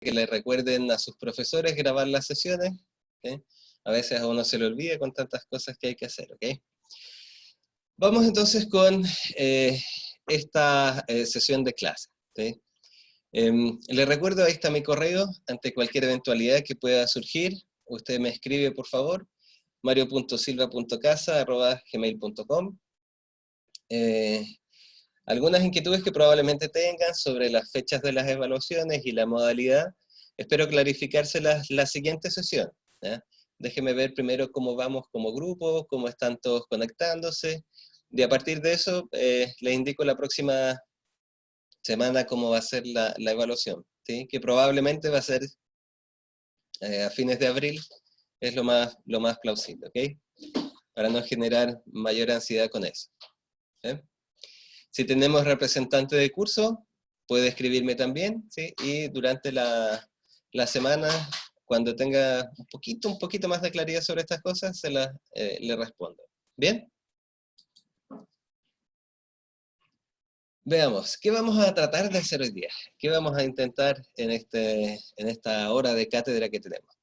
que le recuerden a sus profesores grabar las sesiones. ¿Okay? A veces a uno se le olvida con tantas cosas que hay que hacer. ¿Okay? Vamos entonces con esta sesión de clase. ¿Okay? Le recuerdo, ahí está mi correo, ante cualquier eventualidad que pueda surgir, usted me escribe por favor, mario.silva.casa@gmail.com. Algunas inquietudes que probablemente tengan sobre las fechas de las evaluaciones y la modalidad, espero clarificárselas la siguiente sesión. ¿Ya? Déjeme ver primero cómo vamos como grupo, cómo están todos conectándose, y a partir de eso les indico la próxima semana cómo va a ser la evaluación, ¿sí? Que probablemente va a ser a fines de abril, es lo más plausible, ¿ok? Para no generar mayor ansiedad con eso. ¿Eh? Si tenemos representante de curso, puede escribirme también, ¿sí? Y durante la semana, cuando tenga un poquito más de claridad sobre estas cosas, le respondo. ¿Bien? Veamos, ¿qué vamos a tratar de hacer hoy día? ¿Qué vamos a intentar en esta hora de cátedra que tenemos?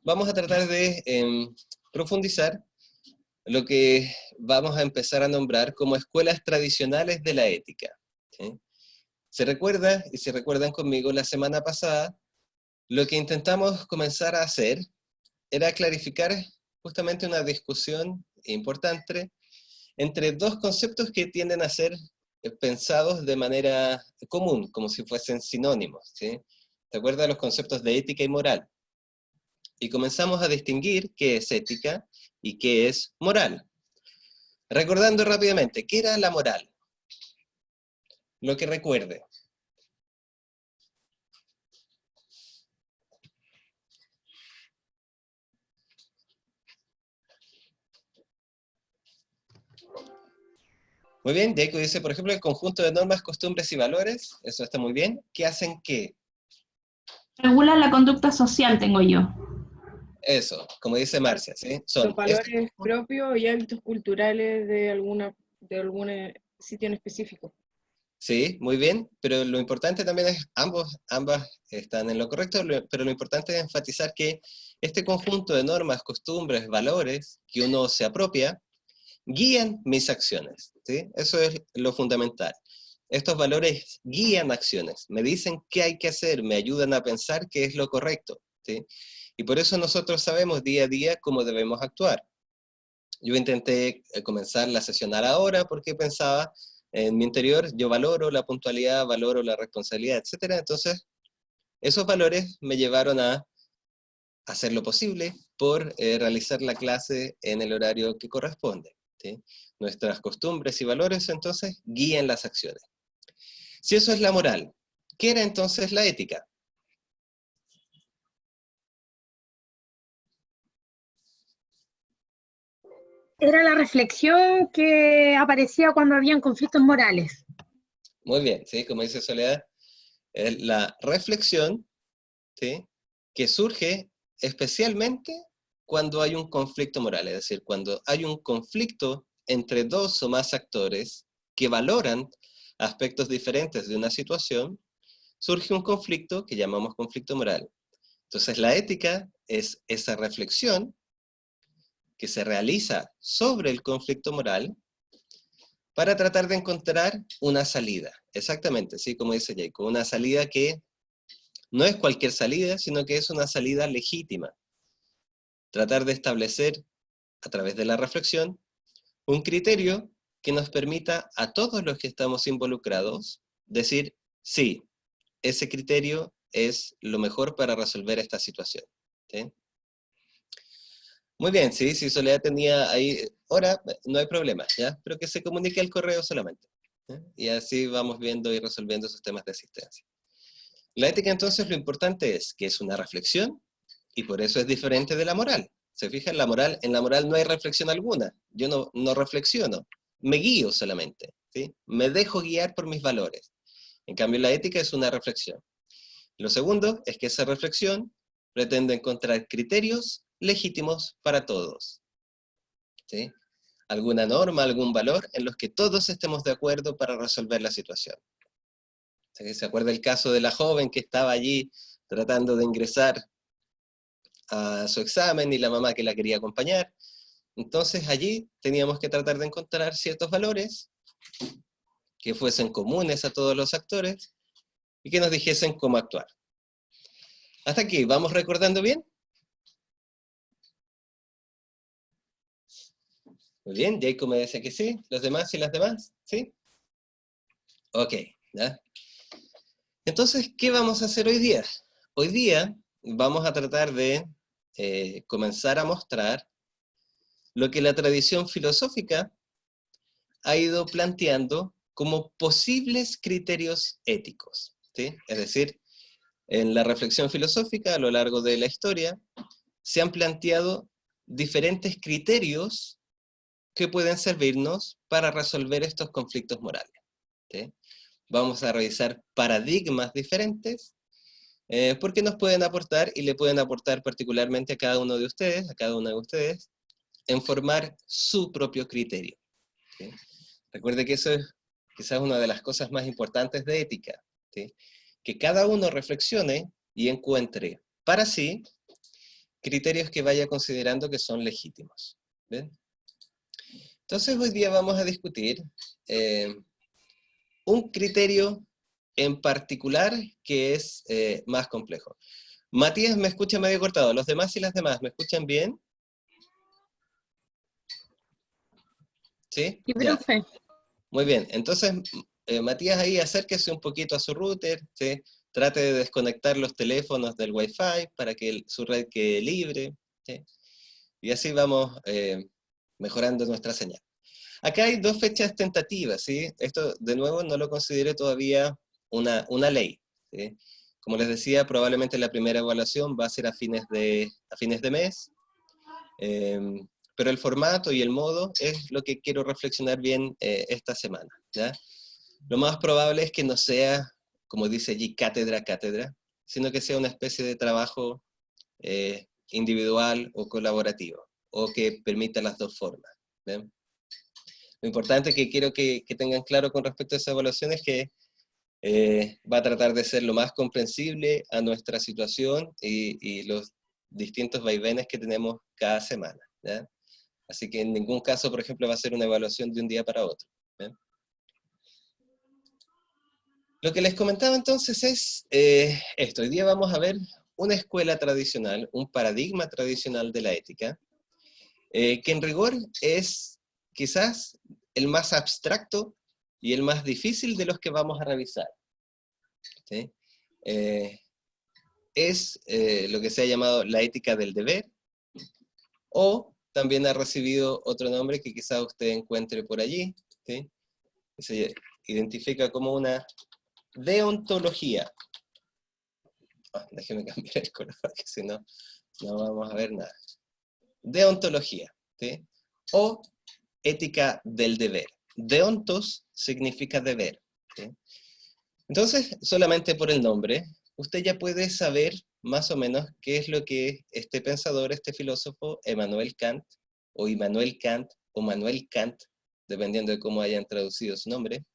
Vamos a tratar de profundizar lo que vamos a empezar a nombrar como escuelas tradicionales de la ética. ¿Sí? Se recuerda, y si recuerdan conmigo, la semana pasada, lo que intentamos comenzar a hacer era clarificar justamente una discusión importante entre dos conceptos que tienden a ser pensados de manera común, como si fuesen sinónimos. ¿Sí? ¿Te acuerdas de los conceptos de ética y moral? Y comenzamos a distinguir qué es ética y qué es moral. Recordando rápidamente, ¿qué era la moral? Lo que recuerde. Muy bien, Jacob dice, por ejemplo, el conjunto de normas, costumbres y valores, eso está muy bien, ¿qué hacen qué? Regula la conducta social, tengo yo. Eso, como dice Marcia, ¿sí? Los valores propios y hábitos culturales de algún sitio en específico. Sí, muy bien, pero lo importante también es, ambas están en lo correcto, pero lo importante es enfatizar que este conjunto de normas, costumbres, valores que uno se apropia, guían mis acciones, ¿sí? Eso es lo fundamental. Estos valores guían acciones, me dicen qué hay que hacer, me ayudan a pensar qué es lo correcto, ¿sí? Y por eso nosotros sabemos día a día cómo debemos actuar. Yo intenté comenzar la sesión a la hora porque pensaba, en mi interior, yo valoro la puntualidad, valoro la responsabilidad, etc. Entonces, esos valores me llevaron a hacer lo posible por realizar la clase en el horario que corresponde. ¿Sí? Nuestras costumbres y valores, entonces, guían las acciones. Si eso es la moral, ¿qué era entonces la ética? Era la reflexión que aparecía cuando habían conflictos morales. Muy bien, ¿sí? Como dice Soledad, es la reflexión, ¿sí? Que surge especialmente cuando hay un conflicto moral, es decir, cuando hay un conflicto entre dos o más actores que valoran aspectos diferentes de una situación, surge un conflicto que llamamos conflicto moral. Entonces la ética es esa reflexión que se realiza sobre el conflicto moral para tratar de encontrar una salida. Exactamente, ¿sí? Como dice Jacob, una salida que no es cualquier salida, sino que es una salida legítima. Tratar de establecer, a través de la reflexión, un criterio que nos permita a todos los que estamos involucrados decir, sí, ese criterio es lo mejor para resolver esta situación. ¿Sí? Muy bien, sí, si Soledad tenía ahí, ahora no hay problema, ¿ya? Pero que se comunique al correo solamente. ¿Ya? Y así vamos viendo y resolviendo esos temas de asistencia. La ética entonces lo importante es que es una reflexión y por eso es diferente de la moral. ¿Se fijan? En la moral no hay reflexión alguna. Yo no reflexiono, me guío solamente. ¿Sí? Me dejo guiar por mis valores. En cambio la ética es una reflexión. Lo segundo es que esa reflexión pretende encontrar criterios legítimos para todos. ¿Sí? Alguna norma, algún valor en los que todos estemos de acuerdo para resolver la situación. ¿Sí? ¿Se acuerda el caso de la joven que estaba allí tratando de ingresar a su examen y la mamá que la quería acompañar. Entonces allí teníamos que tratar de encontrar ciertos valores que fuesen comunes a todos los actores y que nos dijesen cómo actuar. ¿Hasta aquí vamos recordando bien? Muy bien, Jacob me dice que sí. ¿Los demás y las demás? ¿Sí? Ok, ¿ya? Entonces, ¿qué vamos a hacer hoy día? Hoy día vamos a tratar de comenzar a mostrar lo que la tradición filosófica ha ido planteando como posibles criterios éticos, ¿sí? Es decir, en la reflexión filosófica a lo largo de la historia se han planteado diferentes criterios que pueden servirnos para resolver estos conflictos morales, ¿sí? Vamos a revisar paradigmas diferentes porque nos pueden aportar y le pueden aportar particularmente a cada uno de ustedes, a cada una de ustedes, en formar su propio criterio, ¿sí? Recuerde que eso es quizás una de las cosas más importantes de ética, ¿sí? Que cada uno reflexione y encuentre para sí criterios que vaya considerando que son legítimos. ¿Ven? Entonces hoy día vamos a discutir un criterio en particular que es más complejo. Matías me escucha medio cortado, los demás y las demás, ¿me escuchan bien? ¿Sí? Sí, Ya. profe. Muy bien, entonces Matías ahí acérquese un poquito a su router, ¿sí? Trate de desconectar los teléfonos del Wi-Fi para que su red quede libre, ¿sí? Y así vamos mejorando nuestra señal. Acá hay dos fechas tentativas, ¿sí? Esto, de nuevo, no lo considero todavía una ley, ¿sí? Como les decía, probablemente la primera evaluación va a ser a fines de mes, pero el formato y el modo es lo que quiero reflexionar bien esta semana, ¿ya? Lo más probable es que no sea, como dice allí, cátedra, sino que sea una especie de trabajo individual o colaborativo, o que permita las dos formas, ¿ven? Lo importante que quiero que tengan claro con respecto a esa evaluación es que va a tratar de ser lo más comprensible a nuestra situación y los distintos vaivenes que tenemos cada semana, ¿ya? Así que en ningún caso, por ejemplo, va a ser una evaluación de un día para otro, ¿ya? Lo que les comentaba entonces es esto. Hoy día vamos a ver una escuela tradicional, un paradigma tradicional de la ética, que en rigor es quizás el más abstracto y el más difícil de los que vamos a revisar, ¿sí? Es lo que se ha llamado la ética del deber, o también ha recibido otro nombre que quizás usted encuentre por allí, ¿sí? Que se identifica como una deontología. Déjeme cambiar el color, porque si no, no vamos a ver nada. Deontología, ¿sí? O ética del deber. Deontos significa deber, ¿sí? Entonces, solamente por el nombre, usted ya puede saber más o menos qué es lo que este pensador, este filósofo, Emmanuel Kant, o Immanuel Kant, o Manuel Kant, dependiendo de cómo hayan traducido su nombre,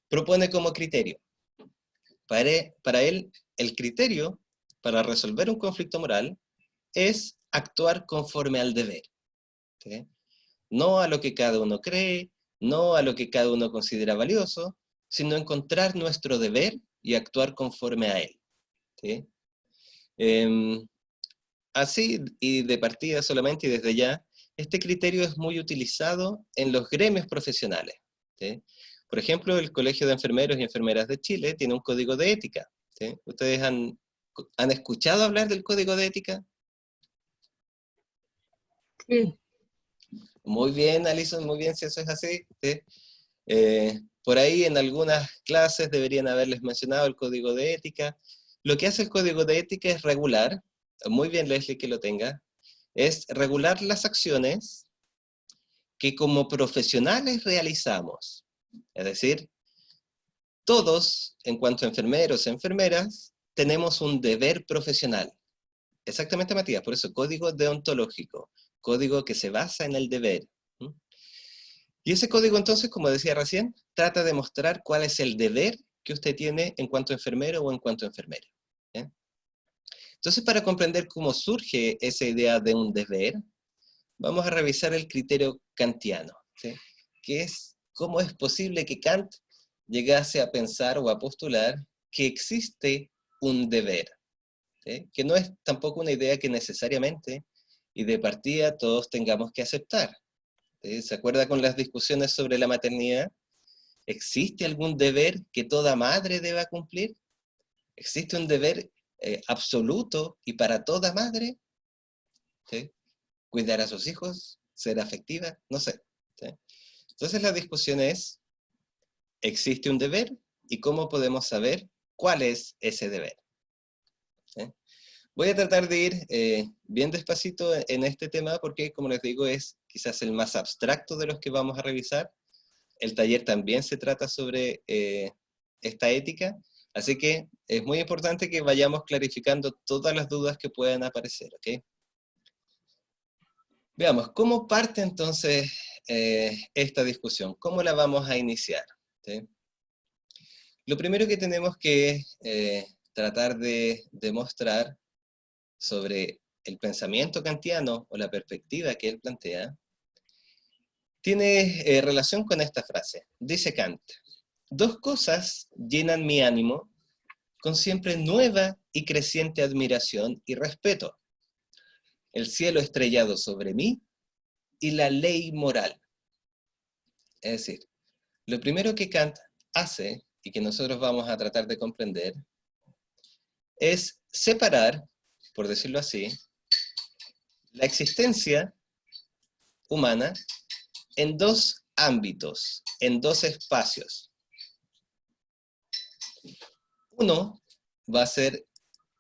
propone como criterio. Para él, el criterio para resolver un conflicto moral es actuar conforme al deber, ¿sí? No a lo que cada uno cree, no a lo que cada uno considera valioso, sino encontrar nuestro deber y actuar conforme a él, ¿sí? Así, y de partida solamente y desde ya, este criterio es muy utilizado en los gremios profesionales, ¿sí? Por ejemplo, el Colegio de Enfermeros y Enfermeras de Chile tiene un código de ética, ¿sí? ¿Ustedes han escuchado hablar del código de ética? Sí. Muy bien, Alison, muy bien, si eso es así, ¿sí? Por ahí en algunas clases deberían haberles mencionado el código de ética. Lo que hace el código de ética es regular, muy bien Leslie que lo tenga, es regular las acciones que como profesionales realizamos. Es decir, todos, en cuanto a enfermeros y enfermeras, tenemos un deber profesional. Exactamente, Matías, por eso código deontológico, código que se basa en el deber. Y ese código entonces, como decía recién, trata de mostrar cuál es el deber que usted tiene en cuanto a enfermero o en cuanto a enfermera, ¿eh? Entonces, para comprender cómo surge esa idea de un deber, vamos a revisar el criterio kantiano, ¿sí? Que es cómo es posible que Kant llegase a pensar o a postular que existe un deber, ¿sí? Que no es tampoco una idea que necesariamente y de partida todos tengamos que aceptar, ¿sí? ¿Se acuerda con las discusiones sobre la maternidad? ¿Existe algún deber que toda madre deba cumplir? ¿Existe un deber absoluto y para toda madre? ¿Sí? ¿Cuidar a sus hijos? ¿Ser afectiva? No sé, ¿sí? Entonces la discusión es, ¿existe un deber? ¿Y cómo podemos saber cuál es ese deber? ¿Sí? Voy a tratar de ir bien despacito en este tema porque, como les digo, es quizás el más abstracto de los que vamos a revisar. El taller también se trata sobre esta ética, así que es muy importante que vayamos clarificando todas las dudas que puedan aparecer, ¿ok? Veamos, ¿cómo parte entonces esta discusión? ¿Cómo la vamos a iniciar? ¿Sí? Lo primero que tenemos que tratar de demostrar sobre el pensamiento kantiano o la perspectiva que él plantea, tiene relación con esta frase. Dice Kant, dos cosas llenan mi ánimo con siempre nueva y creciente admiración y respeto. El cielo estrellado sobre mí y la ley moral. Es decir, lo primero que Kant hace, y que nosotros vamos a tratar de comprender, es separar, por decirlo así, la existencia humana en dos ámbitos, en dos espacios. Uno va a ser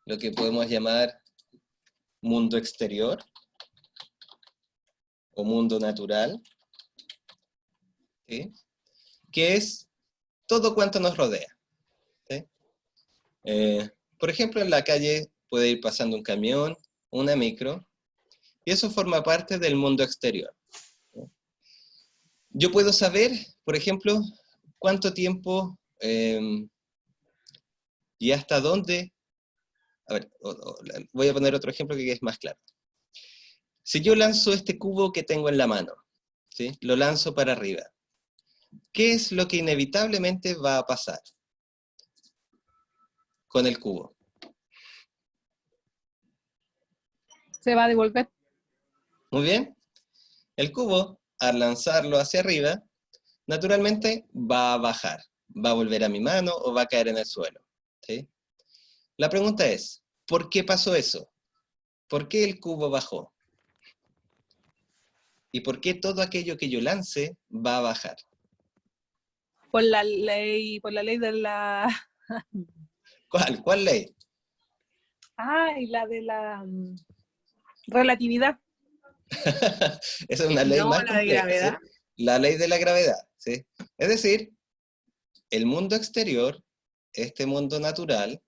lo que podemos llamar mundo exterior o mundo natural, ¿sí? Que es todo cuanto nos rodea, ¿sí? Por ejemplo, en la calle puede ir pasando un camión, una micro, y eso forma parte del mundo exterior. Yo puedo saber, por ejemplo, cuánto tiempo y hasta dónde. A ver, voy a poner otro ejemplo que es más claro. Si yo lanzo este cubo que tengo en la mano, ¿sí? Lo lanzo para arriba, ¿qué es lo que inevitablemente va a pasar con el cubo? Se va a devolver. Muy bien. El cubo, al lanzarlo hacia arriba, naturalmente va a bajar. Va a volver a mi mano o va a caer en el suelo, ¿sí? La pregunta es, ¿por qué pasó eso? ¿Por qué el cubo bajó? ¿Y por qué todo aquello que yo lance va a bajar? Por la ley de la... ¿Cuál ley? Ay, la de la relatividad. Esa es una ley No, más la de compleja, ¿sí? gravedad. La ley de la gravedad, ¿sí? Es decir, el mundo exterior, este mundo natural,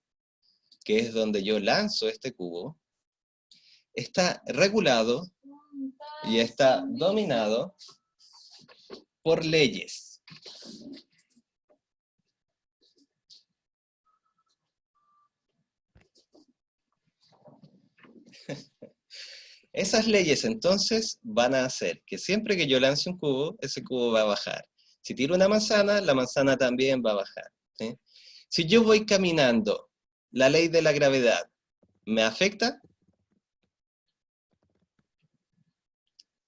que es donde yo lanzo este cubo, está regulado y está dominado por leyes. Esas leyes entonces van a hacer que siempre que yo lance un cubo, ese cubo va a bajar. Si tiro una manzana, la manzana también va a bajar, ¿sí? Si yo voy caminando, ¿la ley de la gravedad me afecta?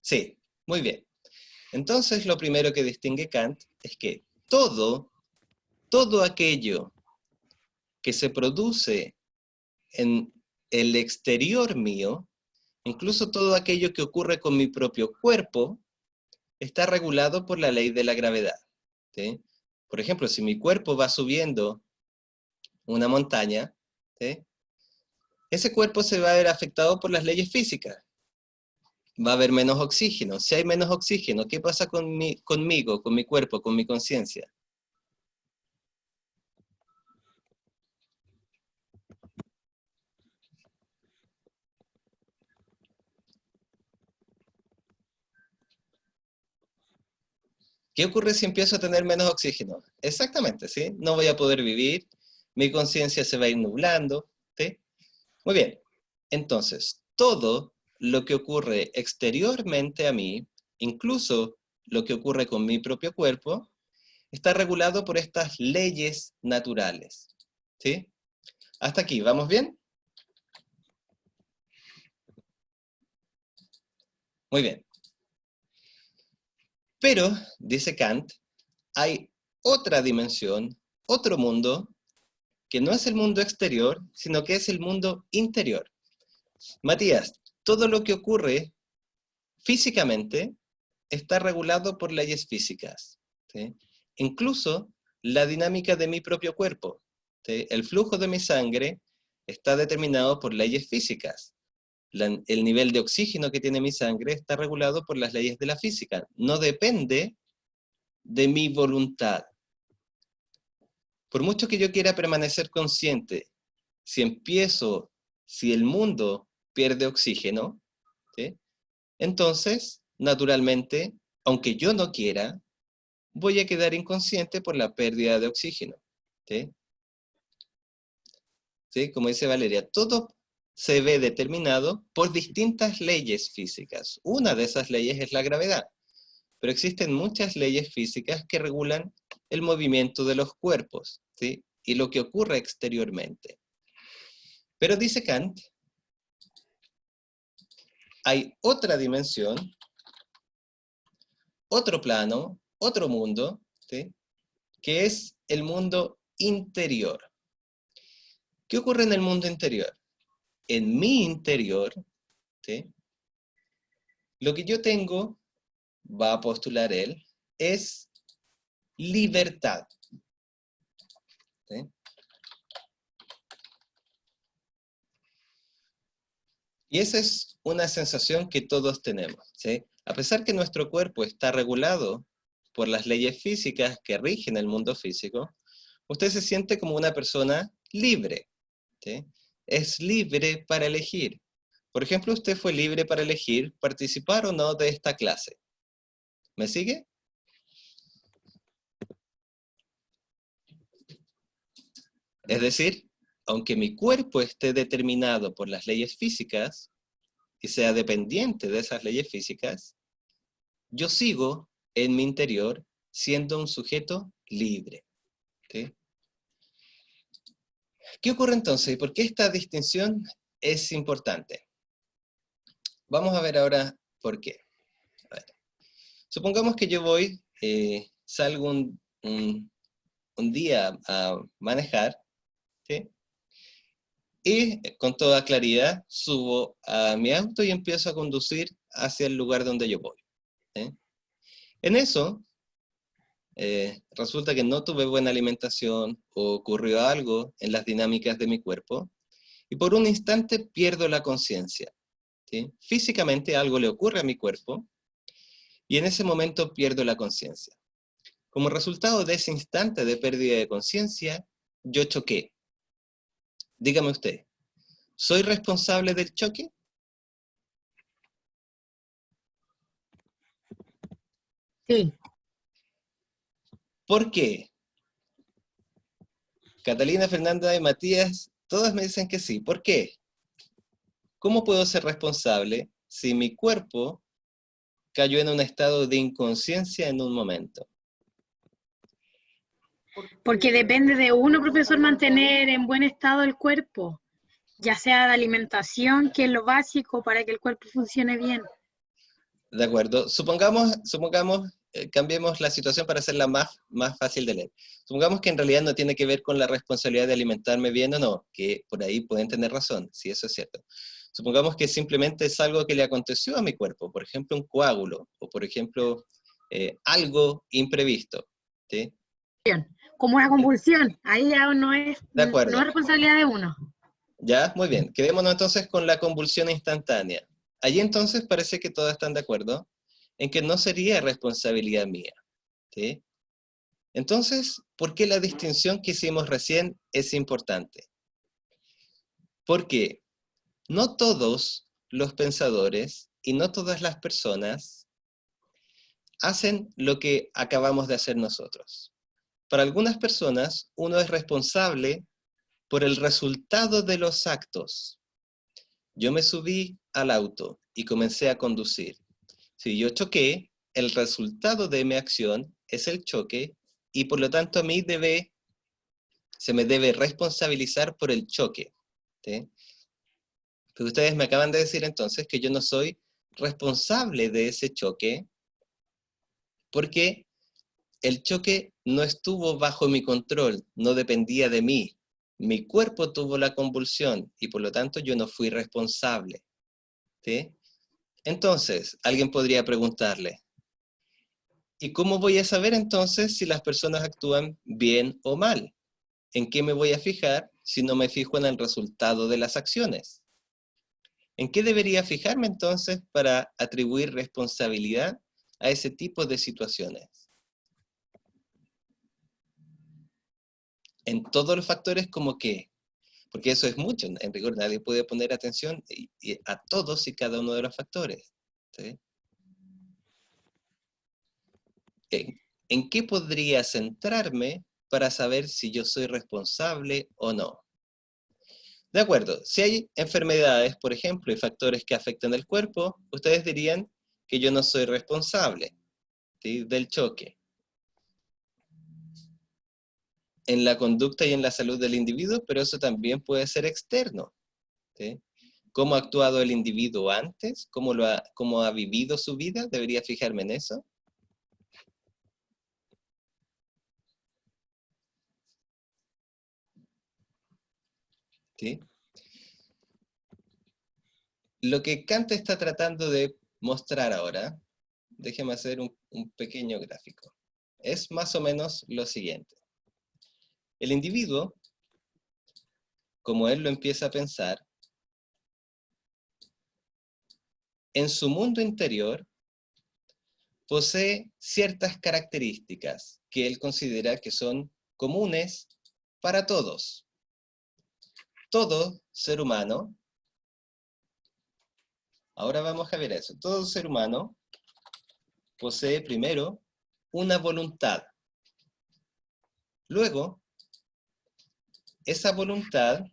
Sí, muy bien. Entonces lo primero que distingue Kant es que todo aquello que se produce en el exterior mío, incluso todo aquello que ocurre con mi propio cuerpo, está regulado por la ley de la gravedad, ¿sí? Por ejemplo, si mi cuerpo va subiendo una montaña, ¿sí? Ese cuerpo se va a ver afectado por las leyes físicas. Va a haber menos oxígeno. Si hay menos oxígeno, ¿qué pasa conmigo, con mi cuerpo, con mi conciencia? ¿Qué ocurre si empiezo a tener menos oxígeno? Exactamente, ¿sí? No voy a poder vivir, mi conciencia se va a ir nublando, ¿sí? Muy bien. Entonces, todo lo que ocurre exteriormente a mí, incluso lo que ocurre con mi propio cuerpo, está regulado por estas leyes naturales. ¿Sí? Hasta aquí, ¿vamos bien? Muy bien. Pero, dice Kant, hay otra dimensión, otro mundo, que no es el mundo exterior, sino que es el mundo interior. Matías, todo lo que ocurre físicamente está regulado por leyes físicas, ¿sí? Incluso la dinámica de mi propio cuerpo, ¿sí? El flujo de mi sangre está determinado por leyes físicas. El nivel de oxígeno que tiene mi sangre está regulado por las leyes de la física. No depende de mi voluntad. Por mucho que yo quiera permanecer consciente, si el mundo pierde oxígeno, ¿sí? Entonces, naturalmente, aunque yo no quiera, voy a quedar inconsciente por la pérdida de oxígeno. ¿Sí? ¿Sí? Como dice Valeria, todo se ve determinado por distintas leyes físicas. Una de esas leyes es la gravedad, pero existen muchas leyes físicas que regulan el movimiento de los cuerpos, ¿sí? Y lo que ocurre exteriormente. Pero dice Kant, hay otra dimensión, otro plano, otro mundo, ¿sí? Que es el mundo interior. ¿Qué ocurre en el mundo interior? En mi interior, ¿sí? Lo que yo tengo, va a postular él, es libertad. ¿Sí? Y esa es una sensación que todos tenemos, ¿sí? A pesar que nuestro cuerpo está regulado por las leyes físicas que rigen el mundo físico, usted se siente como una persona libre, ¿sí? Es libre para elegir. Por ejemplo, usted fue libre para elegir participar o no de esta clase. ¿Me sigue? Es decir, aunque mi cuerpo esté determinado por las leyes físicas y sea dependiente de esas leyes físicas, yo sigo en mi interior siendo un sujeto libre. ¿Sí? ¿Qué ocurre entonces? ¿Y por qué esta distinción es importante? Vamos a ver ahora por qué. A ver. Supongamos que yo salgo un día a manejar, ¿sí? Y con toda claridad subo a mi auto y empiezo a conducir hacia el lugar donde yo voy. ¿Sí? En eso, resulta que no tuve buena alimentación o ocurrió algo en las dinámicas de mi cuerpo y por un instante pierdo la conciencia. ¿Sí? Físicamente algo le ocurre a mi cuerpo y en ese momento pierdo la conciencia. Como resultado de ese instante de pérdida de conciencia, yo choqué. Dígame usted, ¿soy responsable del choque? Sí. ¿Por qué? Catalina, Fernanda y Matías, todas me dicen que sí. ¿Por qué? ¿Cómo puedo ser responsable si mi cuerpo cayó en un estado de inconsciencia en un momento? Porque depende de uno, profesor, mantener en buen estado el cuerpo, ya sea de alimentación, que es lo básico para que el cuerpo funcione bien. De acuerdo. Supongamos, cambiemos la situación para hacerla más fácil de leer. Supongamos que en realidad no tiene que ver con la responsabilidad de alimentarme bien o no, que por ahí pueden tener razón, si eso es cierto. Supongamos que simplemente es algo que le aconteció a mi cuerpo, por ejemplo un coágulo, o por ejemplo algo imprevisto. ¿Sí? Como una convulsión, ahí ya no es responsabilidad de uno. Ya, muy bien. Quedémonos entonces con la convulsión instantánea. Allí entonces parece que todos están de acuerdo en que no sería responsabilidad mía. ¿Sí? Entonces, ¿por qué la distinción que hicimos recién es importante? Porque no todos los pensadores y no todas las personas hacen lo que acabamos de hacer nosotros. Para algunas personas, uno es responsable por el resultado de los actos. Yo me subí al auto y comencé a conducir. Si yo choqué, el resultado de mi acción es el choque y por lo tanto a mí se me debe responsabilizar por el choque. ¿Sí? Pero ustedes me acaban de decir entonces que yo no soy responsable de ese choque porque el choque no estuvo bajo mi control, no dependía de mí. Mi cuerpo tuvo la convulsión y por lo tanto yo no fui responsable. ¿Sí? Entonces, alguien podría preguntarle, ¿y cómo voy a saber entonces si las personas actúan bien o mal? ¿En qué me voy a fijar si no me fijo en el resultado de las acciones? ¿En qué debería fijarme entonces para atribuir responsabilidad a ese tipo de situaciones? En todos los factores como que, porque eso es mucho, en rigor nadie puede poner atención a todos y cada uno de los factores. ¿Sí? ¿En qué podría centrarme para saber si yo soy responsable o no? De acuerdo, si hay enfermedades, por ejemplo, y factores que afectan el cuerpo, ustedes dirían que yo no soy responsable, ¿sí?, del choque. En la conducta y en la salud del individuo, pero eso también puede ser externo. ¿Sí? ¿Cómo ha actuado el individuo antes? ¿Cómo ha vivido su vida? ¿Debería fijarme en eso? ¿Sí? Lo que Kant está tratando de mostrar ahora, déjeme hacer un pequeño gráfico, es más o menos lo siguiente. El individuo, como él lo empieza a pensar, en su mundo interior posee ciertas características que él considera que son comunes para todos. Todo ser humano, ahora vamos a ver eso, todo ser humano posee primero una voluntad. Luego, esa voluntad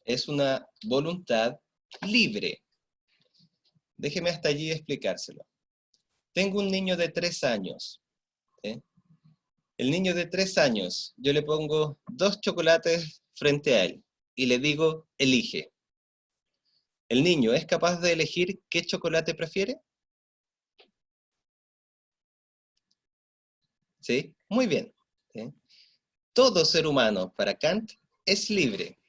es una voluntad libre. Déjeme hasta allí explicárselo. Tengo un niño de 3 años. ¿Sí? El niño de 3 años, yo le pongo 2 chocolates frente a él y le digo, elige. ¿El niño es capaz de elegir qué chocolate prefiere? ¿Sí? Muy bien. ¿Sí? Todo ser humano, para Kant, es libre.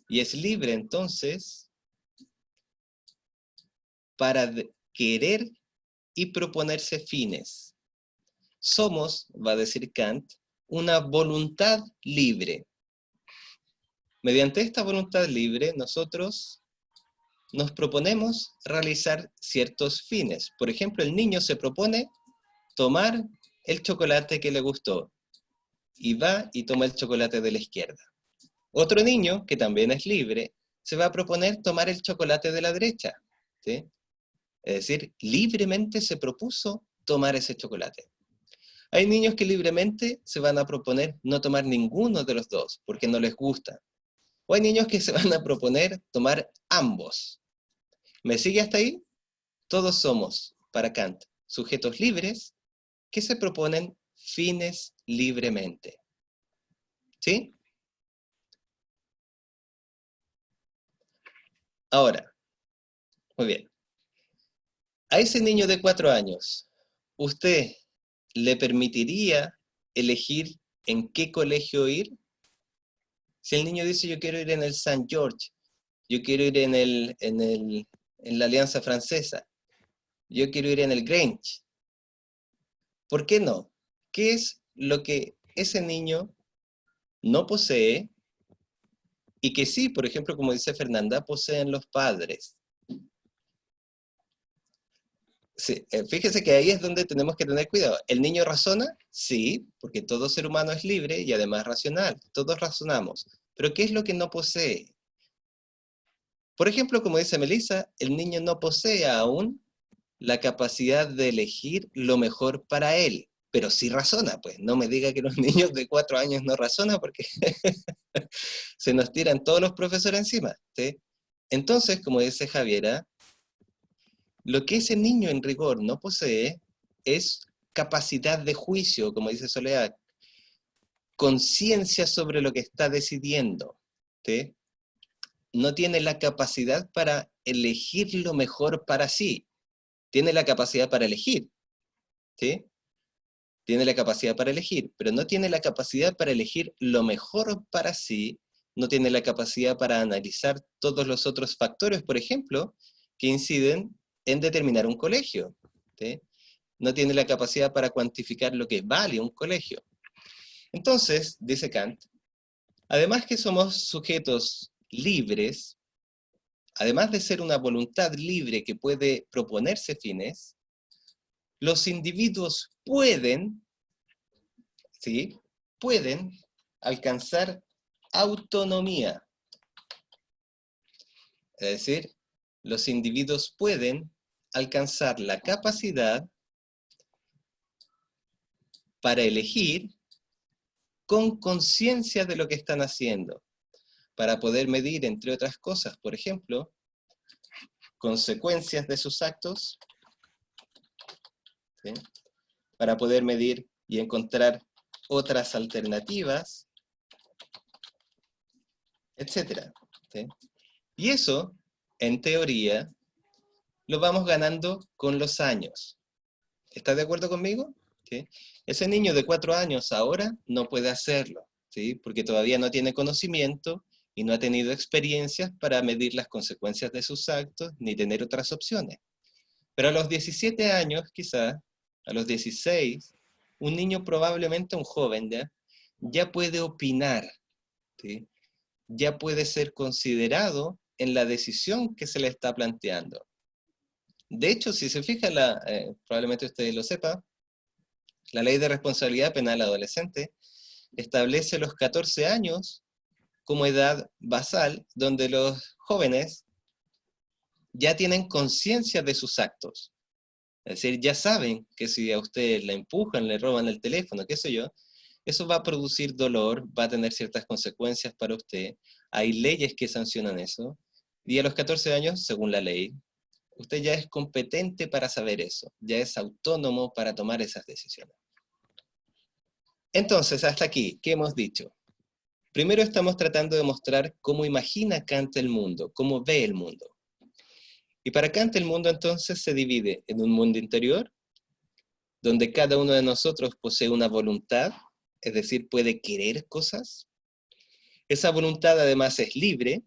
Y es libre entonces para querer y proponerse fines. Somos, va a decir Kant, una voluntad libre. Mediante esta voluntad libre, nosotros nos proponemos realizar ciertos fines. Por ejemplo, el niño se propone tomar el chocolate que le gustó y va y toma el chocolate de la izquierda. Otro niño, que también es libre, se va a proponer tomar el chocolate de la derecha. ¿Sí? Es decir, libremente se propuso tomar ese chocolate. Hay niños que libremente se van a proponer no tomar ninguno de los dos, porque no les gusta. O hay niños que se van a proponer tomar ambos. ¿Me sigue hasta ahí? Todos somos, para Kant, sujetos libres que se proponen fines libremente. ¿Sí? Ahora, muy bien. A ese niño de 4 años, ¿usted le permitiría elegir en qué colegio ir? Si el niño dice, yo quiero ir en el St. George, yo quiero ir en la Alianza Francesa, yo quiero ir en el Grange, ¿por qué no? ¿Qué es lo que ese niño no posee y que sí, por ejemplo, como dice Fernanda, poseen los padres? Sí, fíjese que ahí es donde tenemos que tener cuidado. ¿El niño razona? Sí, porque todo ser humano es libre y además racional. Todos razonamos. Pero ¿qué es lo que no posee? Por ejemplo, como dice Melissa, el niño no posee aún la capacidad de elegir lo mejor para él. pero sí razona, pues. No me diga que los niños de 4 años no razonan, porque se nos tiran todos los profesores encima, ¿sí? Entonces, como dice Javiera, lo que ese niño en rigor no posee es capacidad de juicio, como dice Soledad, conciencia sobre lo que está decidiendo, ¿sí? No tiene la capacidad para elegir lo mejor para sí. Tiene la capacidad para elegir, ¿sí? Tiene la capacidad para elegir, pero no tiene la capacidad para elegir lo mejor para sí, no tiene la capacidad para analizar todos los otros factores, por ejemplo, que inciden en determinar un colegio, ¿sí? No tiene la capacidad para cuantificar lo que vale un colegio. Entonces, dice Kant, además que somos sujetos libres, además de ser una voluntad libre que puede proponerse fines, los individuos pueden, ¿sí? Pueden alcanzar autonomía. Es decir, los individuos pueden alcanzar la capacidad para elegir con conciencia de lo que están haciendo, para poder medir, entre otras cosas, por ejemplo, consecuencias de sus actos, ¿sí? Para poder medir y encontrar otras alternativas, etc. ¿Sí? Y eso, en teoría, lo vamos ganando con los años. ¿Estás de acuerdo conmigo? ¿Sí? Ese niño de 4 años ahora no puede hacerlo, ¿sí? Porque todavía no tiene conocimiento y no ha tenido experiencias para medir las consecuencias de sus actos, ni tener otras opciones. Pero a los 17 años, quizás, a los 16, un niño, probablemente un joven, ya puede opinar, ¿sí? Ya puede ser considerado en la decisión que se le está planteando. De hecho, si se fija, probablemente ustedes lo sepan, la Ley de Responsabilidad Penal Adolescente establece los 14 años como edad basal, donde los jóvenes ya tienen conciencia de sus actos. Es decir, ya saben que si a usted le empujan, le roban el teléfono, qué sé yo, eso va a producir dolor, va a tener ciertas consecuencias para usted. Hay leyes que sancionan eso. Y a los 14 años, según la ley, usted ya es competente para saber eso. Ya es autónomo para tomar esas decisiones. Entonces, hasta aquí, ¿qué hemos dicho? Primero estamos tratando de mostrar cómo imagina Kant el mundo, cómo ve el mundo. Y para Kant el mundo entonces se divide en un mundo interior, donde cada uno de nosotros posee una voluntad, es decir, puede querer cosas. Esa voluntad además es libre,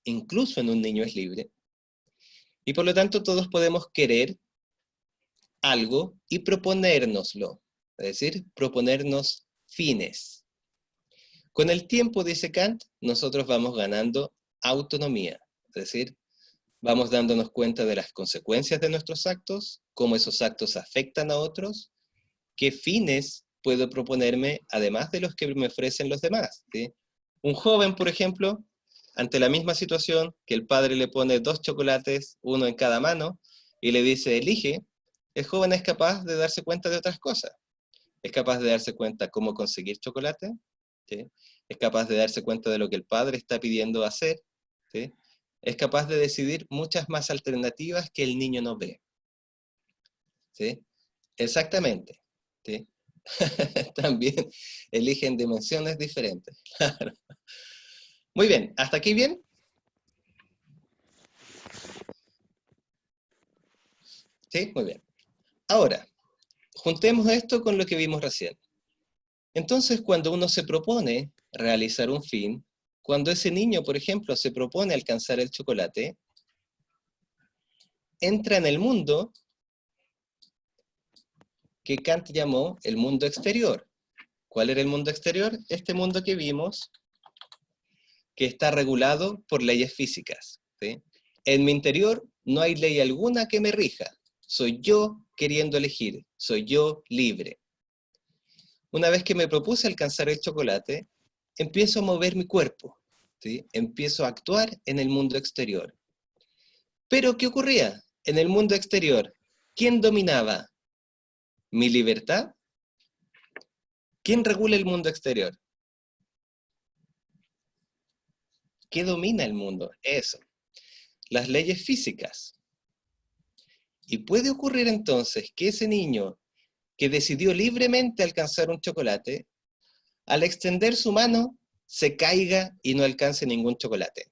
incluso en un niño es libre, y por lo tanto todos podemos querer algo y proponérnoslo, es decir, proponernos fines. Con el tiempo, dice Kant, nosotros vamos ganando autonomía, es decir, vamos dándonos cuenta de las consecuencias de nuestros actos, cómo esos actos afectan a otros, qué fines puedo proponerme además de los que me ofrecen los demás, ¿sí? Un joven, por ejemplo, ante la misma situación, que el padre le pone 2 chocolates, uno en cada mano, y le dice, elige, el joven es capaz de darse cuenta de otras cosas. Es capaz de darse cuenta cómo conseguir chocolate, ¿sí? Es capaz de darse cuenta de lo que el padre está pidiendo hacer, ¿sí? Es capaz de decidir muchas más alternativas que el niño no ve. ¿Sí? Exactamente. ¿Sí? También eligen dimensiones diferentes. Claro. Muy bien, ¿hasta aquí bien? Sí, muy bien. Ahora, juntemos esto con lo que vimos recién. Entonces, cuando uno se propone realizar un fin, cuando ese niño, por ejemplo, se propone alcanzar el chocolate, entra en el mundo que Kant llamó el mundo exterior. ¿Cuál era el mundo exterior? Este mundo que vimos, que está regulado por leyes físicas, ¿sí? En mi interior no hay ley alguna que me rija. Soy yo queriendo elegir, soy yo libre. Una vez que me propuse alcanzar el chocolate, empiezo a mover mi cuerpo, ¿sí? Empiezo a actuar en el mundo exterior. Pero, ¿qué ocurría? En el mundo exterior, ¿quién dominaba? mi libertad. ¿Quién regula el mundo exterior? ¿Qué domina el mundo? Eso. Las leyes físicas. Y puede ocurrir entonces que ese niño que decidió libremente alcanzar un chocolate, al extender su mano, se caiga y no alcance ningún chocolate.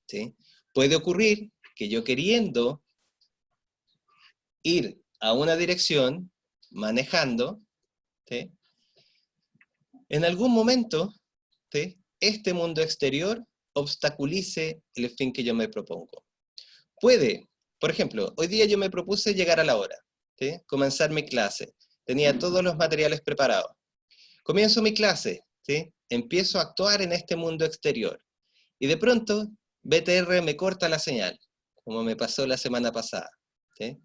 ¿Sí? Puede ocurrir que yo queriendo ir a una dirección, manejando, ¿sí? En algún momento, ¿sí?, este mundo exterior obstaculice el fin que yo me propongo. Puede, por ejemplo, hoy día yo me propuse llegar a la hora, ¿sí?, comenzar mi clase. Tenía todos los materiales preparados. Comienzo mi clase, ¿sí?, empiezo a actuar en este mundo exterior. Y de pronto, BTR me corta la señal, como me pasó la semana pasada, ¿sí?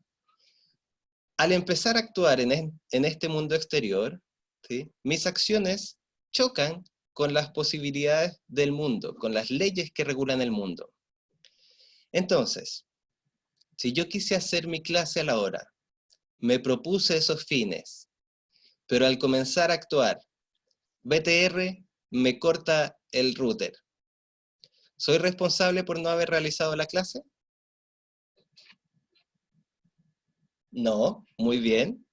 Al empezar a actuar en este mundo exterior, ¿sí?, mis acciones chocan con las posibilidades del mundo, con las leyes que regulan el mundo. Entonces, si yo quise hacer mi clase a la hora, me propuse esos fines, pero al comenzar a actuar, BTR me corta el router. ¿Soy responsable por no haber realizado la clase? No, muy bien.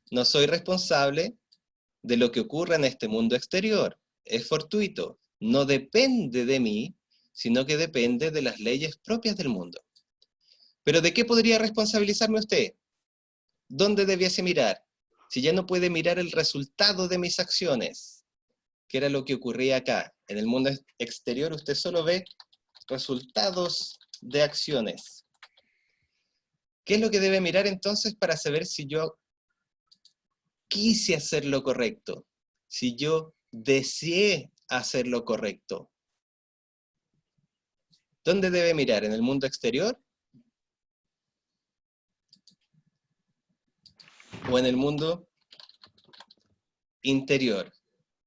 No soy responsable de lo que ocurra en este mundo exterior. Es fortuito. No depende de mí, sino que depende de las leyes propias del mundo. ¿Pero de qué podría responsabilizarme usted? ¿Dónde debiese mirar? Si ya no puede mirar el resultado de mis acciones, que era lo que ocurría acá. En el mundo exterior usted solo ve resultados de acciones. ¿Qué es lo que debe mirar entonces para saber si yo quise hacer lo correcto? Si yo deseé hacer lo correcto. ¿Dónde debe mirar? ¿En el mundo exterior? ¿O en el mundo interior?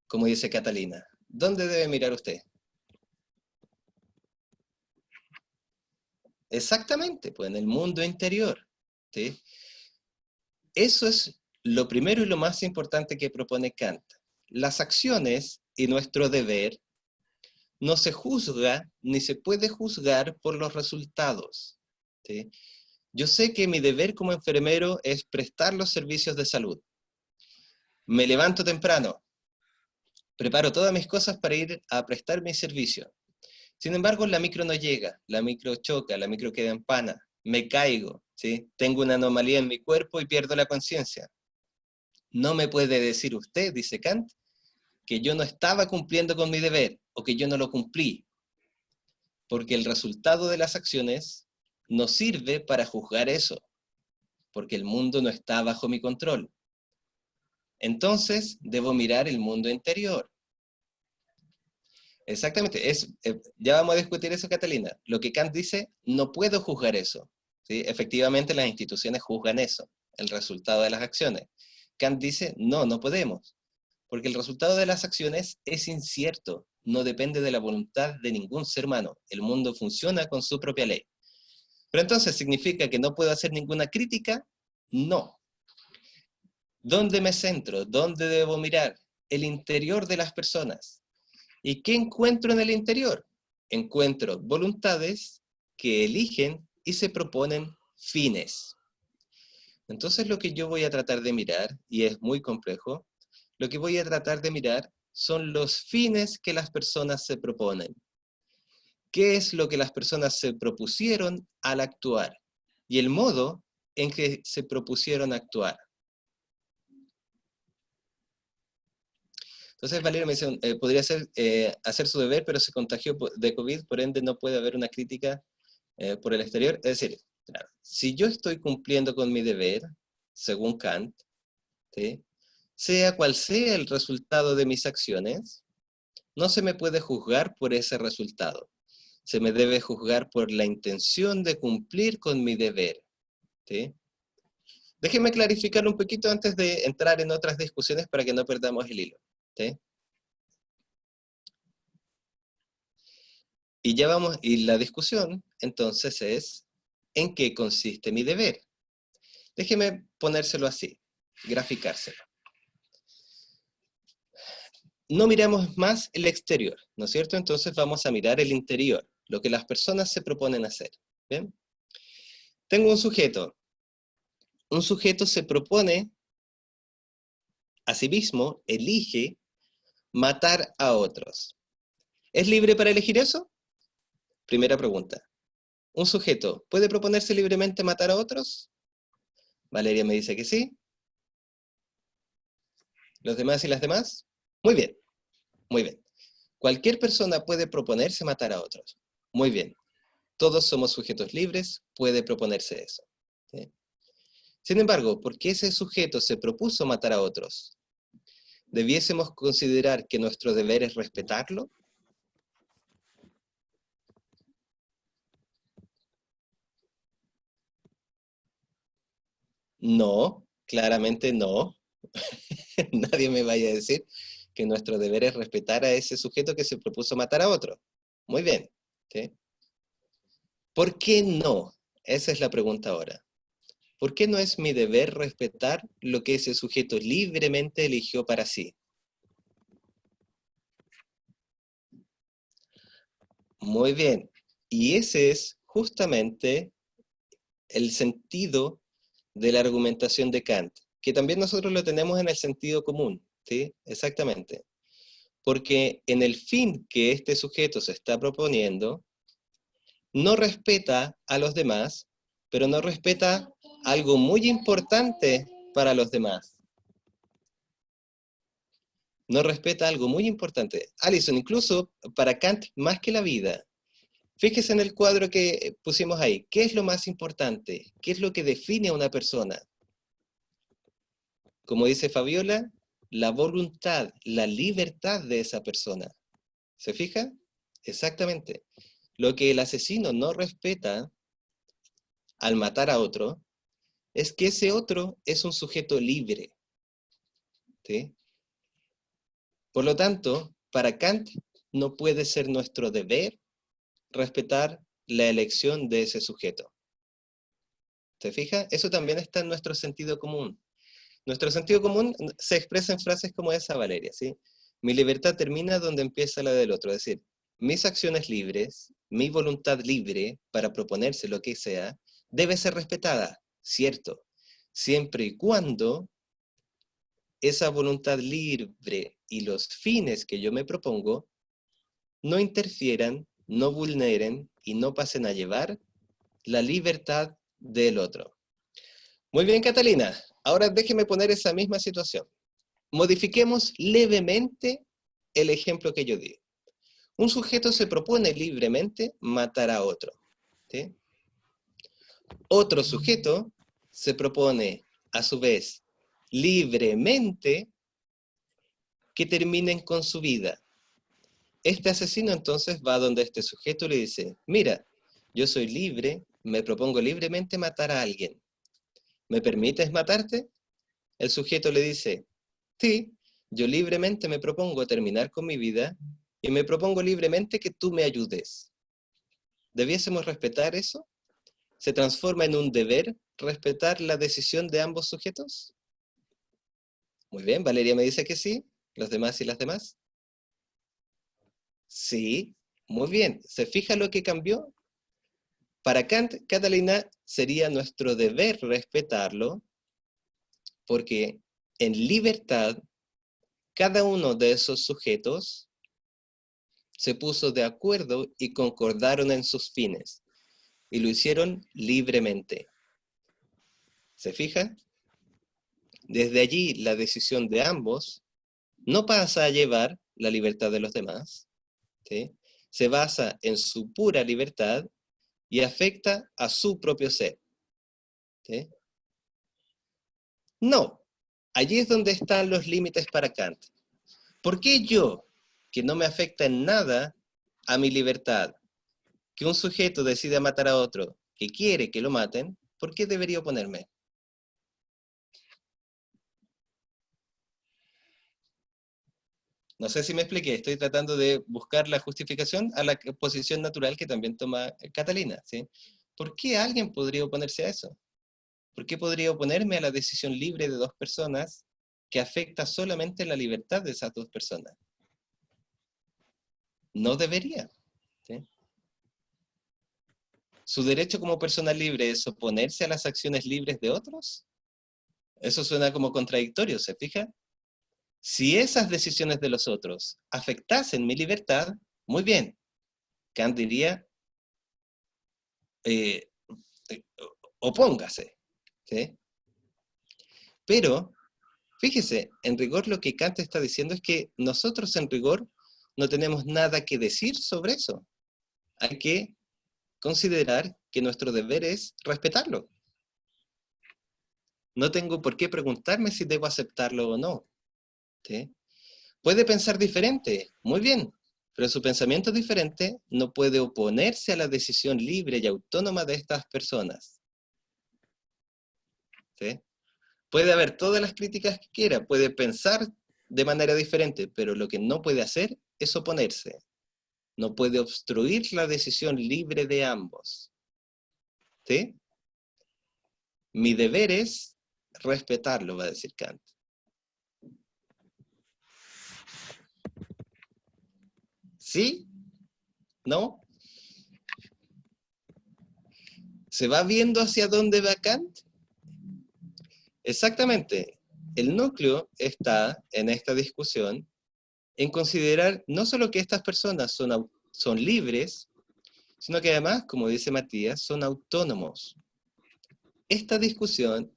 Como dice Catalina. ¿Dónde debe mirar usted? Exactamente, pues en el mundo interior. ¿Sí? Eso es lo primero y lo más importante que propone Kant. Las acciones y nuestro deber no se juzga ni se puede juzgar por los resultados. ¿Sí? Yo sé que mi deber como enfermero es prestar los servicios de salud. Me levanto temprano, preparo todas mis cosas para ir a prestar mi servicio. Sin embargo, la micro no llega, la micro choca, la micro queda en pana, me caigo, ¿sí? Tengo una anomalía en mi cuerpo y pierdo la conciencia. No me puede decir usted, dice Kant, que yo no estaba cumpliendo con mi deber o que yo no lo cumplí, porque el resultado de las acciones no sirve para juzgar eso, porque el mundo no está bajo mi control. Entonces, debo mirar el mundo interior. Exactamente, ya vamos a discutir eso, Catalina. Lo que Kant dice, no puedo juzgar eso. ¿Sí? Efectivamente, las instituciones juzgan eso, el resultado de las acciones. Kant dice, no, no podemos, porque el resultado de las acciones es incierto, no depende de la voluntad de ningún ser humano. El mundo funciona con su propia ley. Pero entonces, ¿significa que no puedo hacer ninguna crítica? No. ¿Dónde me centro? ¿Dónde debo mirar? El interior de las personas. ¿Y qué encuentro en el interior? Encuentro voluntades que eligen y se proponen fines. Entonces lo que yo voy a tratar de mirar, y es muy complejo, lo que voy a tratar de mirar son los fines que las personas se proponen. ¿Qué es lo que las personas se propusieron al actuar? Y el modo en que se propusieron actuar. Entonces Valeria me dice, podría hacer su deber, pero se contagió de COVID, por ende no puede haber una crítica por el exterior. Es decir, claro, si yo estoy cumpliendo con mi deber, según Kant, ¿sí?, sea cual sea el resultado de mis acciones, no se me puede juzgar por ese resultado. Se me debe juzgar por la intención de cumplir con mi deber. ¿Sí? Déjenme clarificar un poquito antes de entrar en otras discusiones para que no perdamos el hilo. ¿Sí? Y ya vamos, y la discusión entonces es, ¿en qué consiste mi deber? Déjeme ponérselo así. graficárselo. No miramos más el exterior, ¿no es cierto? Entonces vamos a mirar el interior, lo que las personas se proponen hacer. ¿Bien? Tengo un sujeto. Un sujeto se propone a sí mismo, elige matar a otros. ¿Es libre para elegir eso? Primera pregunta. ¿Un sujeto puede proponerse libremente matar a otros? Valeria me dice que sí. ¿Los demás y las demás? Muy bien, muy bien. Cualquier persona puede proponerse matar a otros. Muy bien. Todos somos sujetos libres, puede proponerse eso. ¿Sí? Sin embargo, ¿por qué ese sujeto se propuso matar a otros? ¿Debiésemos considerar que nuestro deber es respetarlo? No, claramente no. Nadie me vaya a decir que nuestro deber es respetar a ese sujeto que se propuso matar a otro. Muy bien. ¿Sí? ¿Por qué no? Esa es la pregunta ahora. ¿Por qué no es mi deber respetar lo que ese sujeto libremente eligió para sí? Muy bien. Y ese es justamente el sentido de la argumentación de Kant, que también nosotros lo tenemos en el sentido común, ¿sí? Exactamente. Porque en el fin que este sujeto se está proponiendo, no respeta a los demás, pero no respeta algo muy importante para los demás. No respeta algo muy importante. Alison, incluso para Kant, más que la vida. Fíjese en el cuadro que pusimos ahí. ¿Qué es lo más importante? ¿Qué es lo que define a una persona? Como dice Fabiola, la voluntad, la libertad de esa persona. ¿Se fija? Exactamente. Lo que el asesino no respeta al matar a otro es que ese otro es un sujeto libre. ¿Sí? Por lo tanto, para Kant no puede ser nuestro deber respetar la elección de ese sujeto. ¿Se fija? Eso también está en nuestro sentido común. Nuestro sentido común se expresa en frases como esa, Valeria, ¿sí? Mi libertad termina donde empieza la del otro. Es decir, mis acciones libres, mi voluntad libre para proponerse lo que sea, debe ser respetada, ¿cierto? Siempre y cuando esa voluntad libre y los fines que yo me propongo no interfieran, no vulneren y no pasen a llevar la libertad del otro. Muy bien, Catalina. Ahora déjeme poner esa misma situación. Modifiquemos levemente el ejemplo que yo di. Un sujeto se propone libremente matar a otro. ¿Sí? Otro sujeto se propone, a su vez, libremente que terminen con su vida. Este asesino entonces va donde este sujeto y le dice, mira, yo soy libre, me propongo libremente matar a alguien. ¿Me permites matarte? El sujeto le dice, sí, yo libremente me propongo terminar con mi vida y me propongo libremente que tú me ayudes. ¿Debiésemos respetar eso? ¿Se transforma en un deber respetar la decisión de ambos sujetos? Muy bien, Valeria me dice que sí. ¿Los demás y las demás? Sí, muy bien. ¿Se fija lo que cambió? Para Kant, Catalina, sería nuestro deber respetarlo, porque en libertad, cada uno de esos sujetos se puso de acuerdo y concordaron en sus fines, y lo hicieron libremente. ¿Se fija? Desde allí, la decisión de ambos no pasa a llevar la libertad de los demás, ¿sí? Se basa en su pura libertad y afecta a su propio ser. ¿Sí? No, allí es donde están los límites para Kant. ¿Por qué yo, que no me afecta en nada a mi libertad, que un sujeto decida matar a otro que quiere que lo maten, por qué debería oponerme? No sé si me expliqué, estoy tratando de buscar la justificación a la posición natural que también toma Catalina, ¿sí? ¿Por qué alguien podría oponerse a eso? ¿Por qué podría oponerme a la decisión libre de dos personas que afecta solamente la libertad de esas dos personas? No debería. ¿Sí? ¿Su derecho como persona libre es oponerse a las acciones libres de otros? Eso suena como contradictorio, ¿se fija? Si esas decisiones de los otros afectasen mi libertad, muy bien. Kant diría, eh, opóngase. ¿Sí? Pero, fíjese, en rigor lo que Kant está diciendo es que nosotros en rigor no tenemos nada que decir sobre eso. Hay que considerar que nuestro deber es respetarlo. No tengo por qué preguntarme si debo aceptarlo o no. ¿Sí? Puede pensar diferente, muy bien, pero su pensamiento diferente no puede oponerse a la decisión libre y autónoma de estas personas. ¿Sí? Puede haber todas las críticas que quiera, puede pensar de manera diferente, pero lo que no puede hacer es oponerse. No puede obstruir la decisión libre de ambos. ¿Sí? Mi deber es respetarlo, va a decir Kant. ¿Sí? ¿No? ¿Se va viendo hacia dónde va Kant? Exactamente. El núcleo está en esta discusión en considerar no solo que estas personas son libres, sino que además, como dice Matías, son autónomos. Esta discusión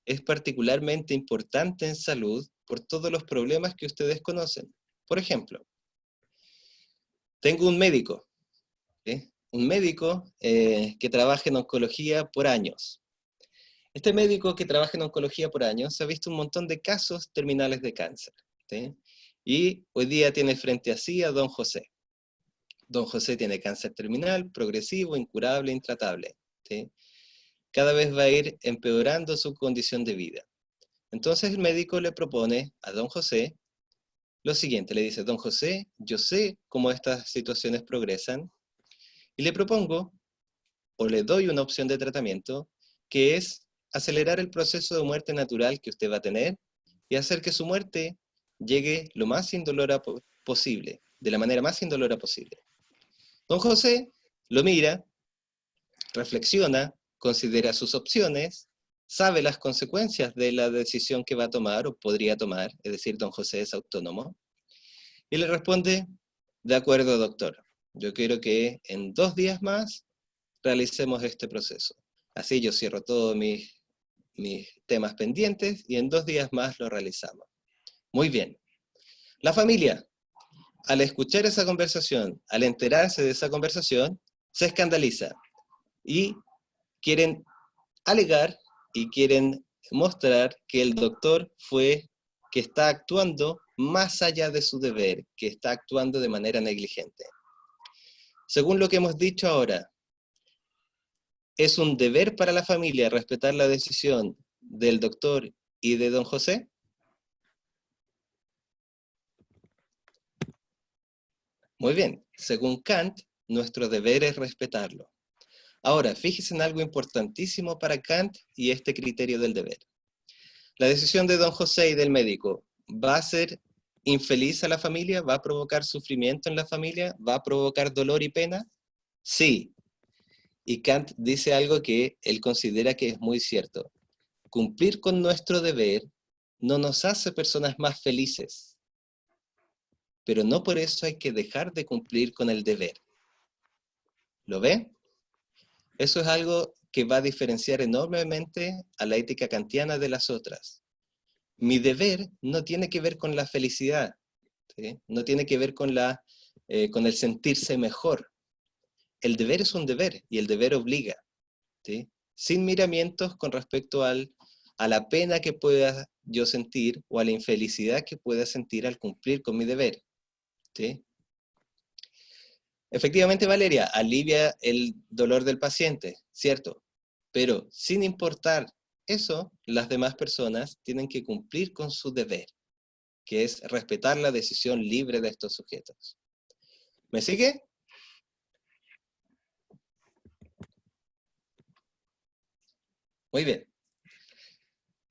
es particularmente importante en salud por todos los problemas que ustedes conocen. Por ejemplo, tengo un médico, ¿sí? Un médico que trabaja en oncología por años. Este médico que trabaja en oncología por años ha visto un montón de casos terminales de cáncer. ¿Sí? Y hoy día tiene frente a sí a don José. Don José tiene cáncer terminal, progresivo, incurable, intratable. ¿Sí? Cada vez va a ir empeorando su condición de vida. Entonces el médico le propone a don José lo siguiente, le dice, don José, yo sé cómo estas situaciones progresan y le propongo, o le doy una opción de tratamiento, que es acelerar el proceso de muerte natural que usted va a tener y hacer que su muerte llegue lo más indolora posible, de la manera más indolora posible. Don José lo mira, reflexiona, considera sus opciones, sabe las consecuencias de la decisión que va a tomar o podría tomar, es decir, don José es autónomo, y le responde, de acuerdo, doctor, yo quiero que en 2 días más realicemos este proceso. Así yo cierro todos mis temas pendientes y en 2 días más lo realizamos. Muy bien. La familia, al escuchar esa conversación, al enterarse de esa conversación, se escandaliza y quieren alegar y quieren mostrar que el doctor que está actuando más allá de su deber, que está actuando de manera negligente. Según lo que hemos dicho ahora, ¿es un deber para la familia respetar la decisión del doctor y de don José? Muy bien, según Kant, nuestro deber es respetarlo. Ahora, fíjese en algo importantísimo para Kant y este criterio del deber. La decisión de don José y del médico, ¿va a ser infeliz a la familia? ¿Va a provocar sufrimiento en la familia? ¿Va a provocar dolor y pena? Sí. Y Kant dice algo que él considera que es muy cierto. Cumplir con nuestro deber no nos hace personas más felices, pero no por eso hay que dejar de cumplir con el deber. ¿Lo ve? Eso es algo que va a diferenciar enormemente a la ética kantiana de las otras. Mi deber no tiene que ver con la felicidad, ¿sí? No tiene que ver con el sentirse mejor. El deber es un deber y el deber obliga, ¿sí? Sin miramientos con respecto a la pena que pueda yo sentir o a la infelicidad que pueda sentir al cumplir con mi deber, ¿sí? Efectivamente, Valeria, alivia el dolor del paciente, ¿cierto? Pero sin importar eso, las demás personas tienen que cumplir con su deber, que es respetar la decisión libre de estos sujetos. ¿Me sigue? Muy bien.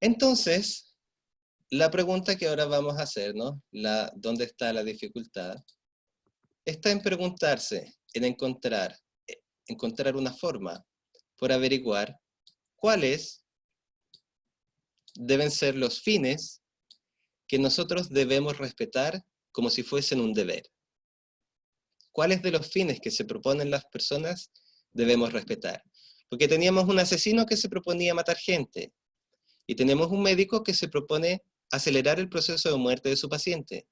Entonces, la pregunta que ahora vamos a hacernos, ¿dónde está la dificultad? Está en preguntarse, en encontrar una forma por averiguar cuáles deben ser los fines que nosotros debemos respetar como si fuesen un deber. ¿Cuáles de los fines que se proponen las personas debemos respetar? Porque teníamos un asesino que se proponía matar gente, y tenemos un médico que se propone acelerar el proceso de muerte de su paciente.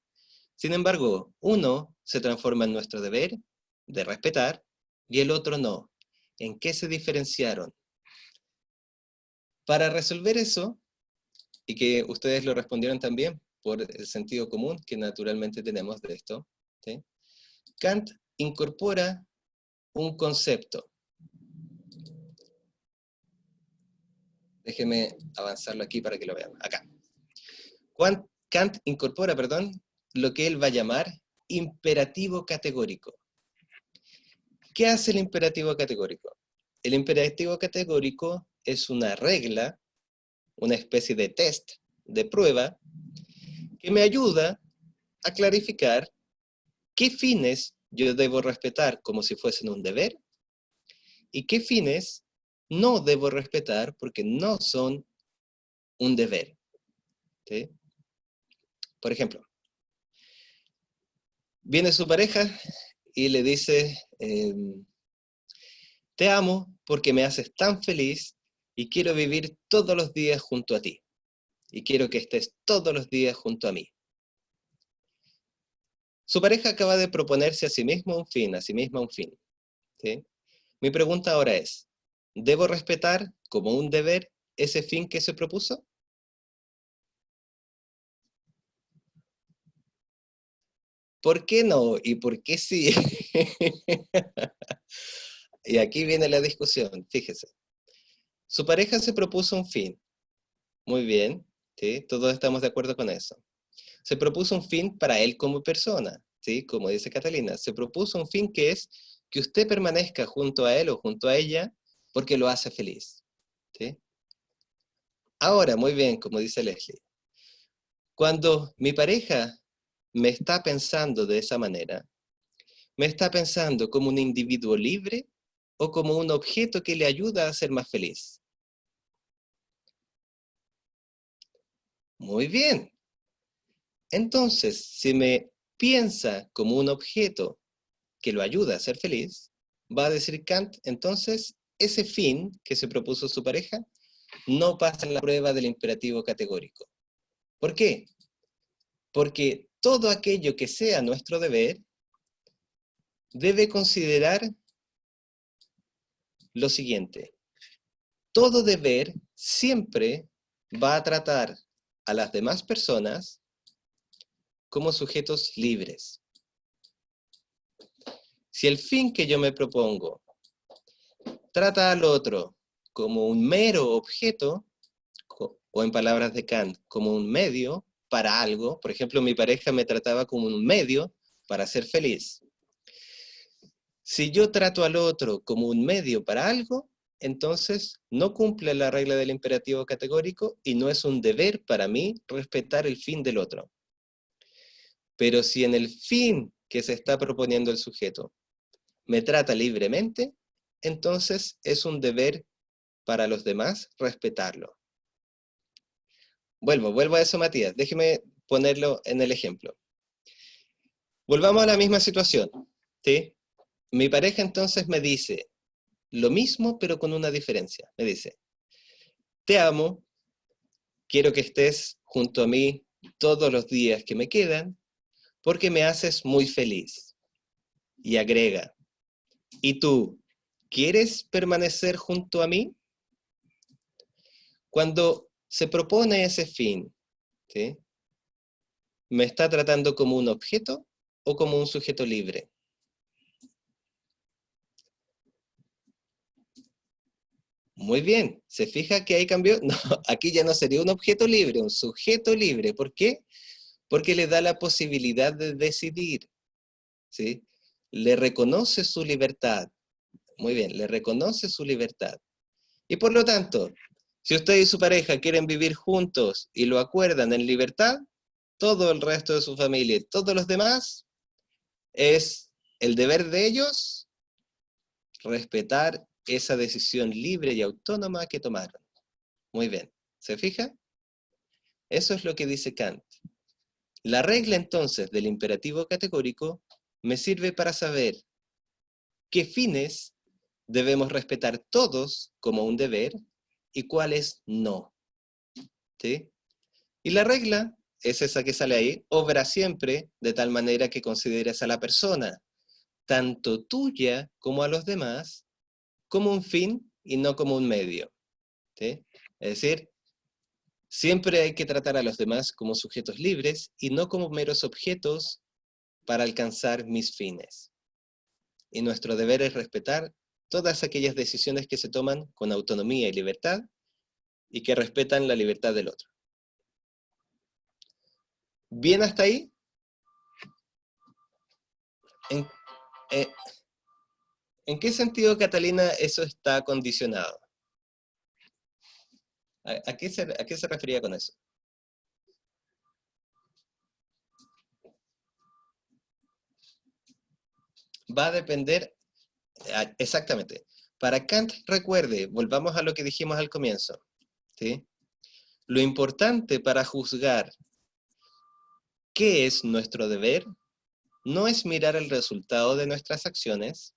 Sin embargo, uno se transforma en nuestro deber de respetar, y el otro no. ¿En qué se diferenciaron? Para resolver eso, y que ustedes lo respondieron también por el sentido común que naturalmente tenemos de esto, ¿sí? Kant incorpora un concepto. Déjenme avanzarlo aquí para que lo vean. Acá. Kant incorpora, lo que él va a llamar imperativo categórico. ¿Qué hace el imperativo categórico? El imperativo categórico es una regla, una especie de test, de prueba, que me ayuda a clarificar qué fines yo debo respetar como si fuesen un deber y qué fines no debo respetar porque no son un deber. ¿Sí? Por ejemplo, viene su pareja y le dice, te amo porque me haces tan feliz y quiero vivir todos los días junto a ti. Y quiero que estés todos los días junto a mí. Su pareja acaba de proponerse a sí mismo un fin, a sí misma un fin. ¿Sí? Mi pregunta ahora es, ¿debo respetar como un deber ese fin que se propuso? ¿Por qué no? ¿Y por qué sí? Y aquí viene la discusión, fíjese. Su pareja se propuso un fin. Muy bien, ¿sí? Todos estamos de acuerdo con eso. Se propuso un fin para él como persona, ¿sí? Como dice Catalina, se propuso un fin que es que usted permanezca junto a él o junto a ella porque lo hace feliz, ¿sí? Ahora, muy bien, como dice Leslie, cuando mi pareja me está pensando de esa manera, ¿me está pensando como un individuo libre o como un objeto que le ayuda a ser más feliz? Muy bien. Entonces, si me piensa como un objeto que lo ayuda a ser feliz, va a decir Kant, entonces, ese fin que se propuso su pareja no pasa en la prueba del imperativo categórico. ¿Por qué? Porque todo aquello que sea nuestro deber debe considerar lo siguiente. Todo deber siempre va a tratar a las demás personas como sujetos libres. Si el fin que yo me propongo trata al otro como un mero objeto, o en palabras de Kant, como un medio para algo, por ejemplo, mi pareja me trataba como un medio para ser feliz. Si yo trato al otro como un medio para algo, entonces no cumple la regla del imperativo categórico y no es un deber para mí respetar el fin del otro. Pero si en el fin que se está proponiendo el sujeto me trata libremente, entonces es un deber para los demás respetarlo. Vuelvo a eso, Matías. Déjeme ponerlo en el ejemplo. Volvamos a la misma situación, ¿sí? Mi pareja entonces me dice lo mismo, pero con una diferencia. Me dice, te amo, quiero que estés junto a mí todos los días que me quedan, porque me haces muy feliz. Y agrega, ¿y tú quieres permanecer junto a mí? Cuando se propone ese fin, ¿sí? ¿Me está tratando como un objeto o como un sujeto libre? Muy bien, ¿se fija que ahí cambió? No, aquí ya no sería un objeto libre, un sujeto libre. ¿Por qué? Porque le da la posibilidad de decidir, ¿sí? Le reconoce su libertad. Muy bien, le reconoce su libertad. Y por lo tanto, Si usted y su pareja quieren vivir juntos y lo acuerdan en libertad, todo el resto de su familia y todos los demás, es el deber de ellos respetar esa decisión libre y autónoma que tomaron. Muy bien, ¿se fija? Eso es lo que dice Kant. La regla entonces del imperativo categórico me sirve para saber qué fines debemos respetar todos como un deber y cuáles no. ¿Sí? Y la regla es esa que sale ahí: obra siempre de tal manera que consideres a la persona, tanto tuya como a los demás, como un fin y no como un medio. ¿Sí? Es decir, siempre hay que tratar a los demás como sujetos libres y no como meros objetos para alcanzar mis fines. Y nuestro deber es respetar todas aquellas decisiones que se toman con autonomía y libertad y que respetan la libertad del otro. ¿Bien hasta ahí? ¿En qué sentido, Catalina, eso está condicionado? ¿A qué se refería con eso? Va a depender, exactamente. Para Kant, recuerde, volvamos a lo que dijimos al comienzo, ¿sí? Lo importante para juzgar qué es nuestro deber no es mirar el resultado de nuestras acciones,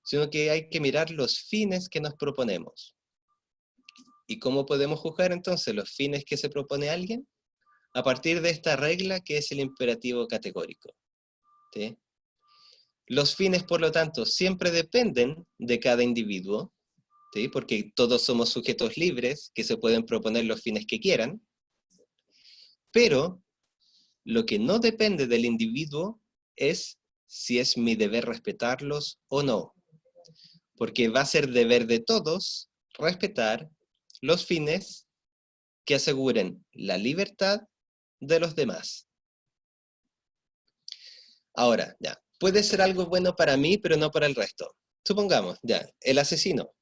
sino que hay que mirar los fines que nos proponemos. ¿Y cómo podemos juzgar entonces los fines que se propone alguien? A partir de esta regla que es el imperativo categórico. ¿Sí? Los fines, por lo tanto, siempre dependen de cada individuo, ¿sí? Porque todos somos sujetos libres que se pueden proponer los fines que quieran, pero lo que no depende del individuo es si es mi deber respetarlos o no, porque va a ser deber de todos respetar los fines que aseguren la libertad de los demás. Ahora, ya, puede ser algo bueno para mí, pero no para el resto. Supongamos, ya, el asesino.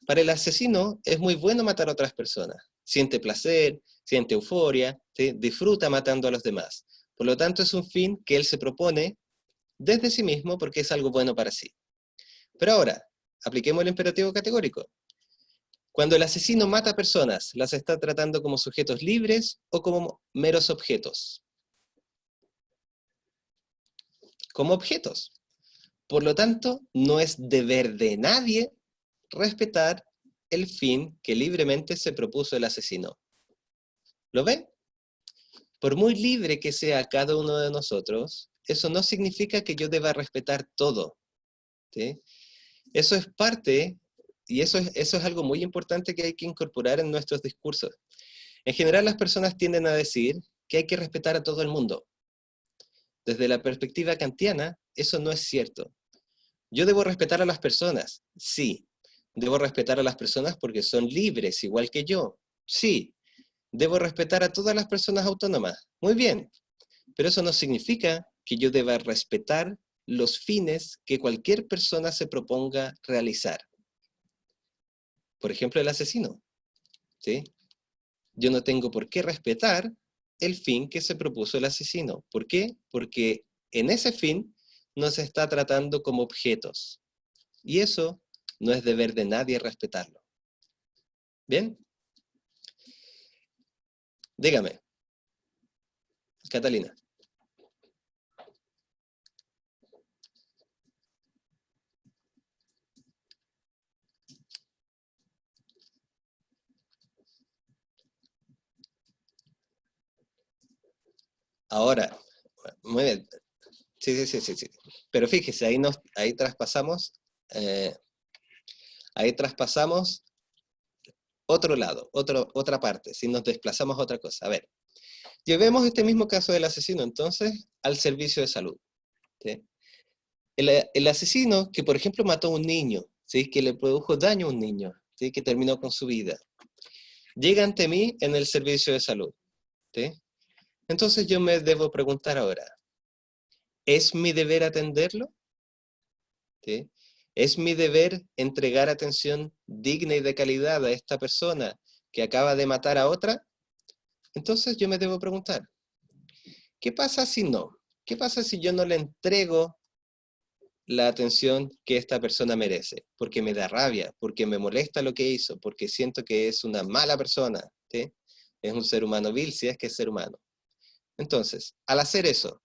Para el asesino es muy bueno matar a otras personas. Siente placer, siente euforia, ¿sí? Disfruta matando a los demás. Por lo tanto, es un fin que él se propone desde sí mismo porque es algo bueno para sí. Pero ahora, apliquemos el imperativo categórico. Cuando el asesino mata personas, ¿las está tratando como sujetos libres o como meros objetos? Como objetos. Por lo tanto, no es deber de nadie respetar el fin que libremente se propuso el asesino. ¿Lo ven? Por muy libre que sea cada uno de nosotros, eso no significa que yo deba respetar todo. ¿Sí? Eso es parte, y eso es algo muy importante que hay que incorporar en nuestros discursos. En general, las personas tienden a decir que hay que respetar a todo el mundo. Desde la perspectiva kantiana, eso no es cierto. Yo debo respetar a las personas, sí. Debo respetar a las personas porque son libres, igual que yo, sí. Debo respetar a todas las personas autónomas, muy bien. Pero eso no significa que yo deba respetar los fines que cualquier persona se proponga realizar. Por ejemplo, el asesino, ¿sí? Yo no tengo por qué respetar el fin que se propuso el asesino. ¿Por qué? Porque en ese fin no se está tratando como objetos. Y eso no es deber de nadie respetarlo. ¿Bien? Dígame, Catalina. Ahora, muy bien. Sí. Pero fíjese, ahí traspasamos otro lado, otra parte, si nos desplazamos a otra cosa. A ver, llevemos este mismo caso del asesino, entonces, al servicio de salud. ¿Sí? El asesino que, por ejemplo, mató a un niño, ¿sí? Que le produjo daño a un niño, ¿sí? Que terminó con su vida, llega ante mí en el servicio de salud. ¿Sí? Entonces yo me debo preguntar ahora, ¿es mi deber atenderlo? ¿Sí? ¿Es mi deber entregar atención digna y de calidad a esta persona que acaba de matar a otra? Entonces yo me debo preguntar, ¿qué pasa si no? ¿Qué pasa si yo no le entrego la atención que esta persona merece? Porque me da rabia, porque me molesta lo que hizo, porque siento que es una mala persona, ¿sí? Es un ser humano vil si es que es ser humano. Entonces, al hacer eso,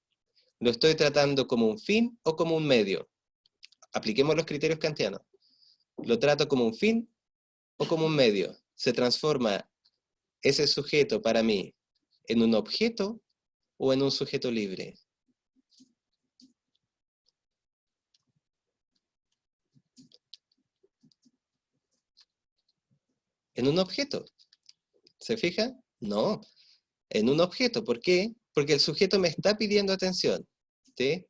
¿lo estoy tratando como un fin o como un medio? Apliquemos los criterios kantianos. ¿Lo trato como un fin o como un medio? ¿Se transforma ese sujeto para mí en un objeto o en un sujeto libre? En un objeto. ¿Se fija? No, en un objeto. ¿Por qué? Porque el sujeto me está pidiendo atención. ¿Sí?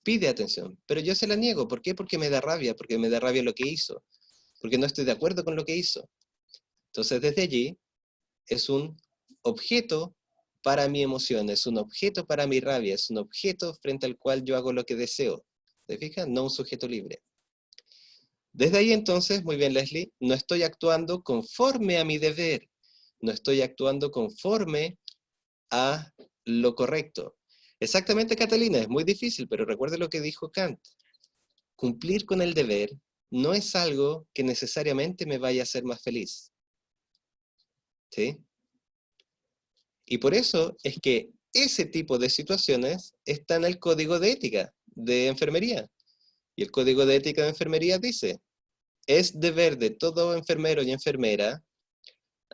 Pide atención, pero yo se la niego. ¿Por qué? Porque me da rabia, porque me da rabia lo que hizo, porque no estoy de acuerdo con lo que hizo. Entonces, desde allí, es un objeto para mi emoción, es un objeto para mi rabia, es un objeto frente al cual yo hago lo que deseo. ¿Se fijan? No un sujeto libre. Desde ahí entonces, muy bien Leslie, no estoy actuando conforme a mi deber, no estoy actuando conforme a lo correcto. Exactamente, Catalina, es muy difícil, pero recuerde lo que dijo Kant. Cumplir con el deber no es algo que necesariamente me vaya a hacer más feliz. ¿Sí? Y por eso es que ese tipo de situaciones está en el código de ética de enfermería. Y el código de ética de enfermería dice, es deber de todo enfermero y enfermera,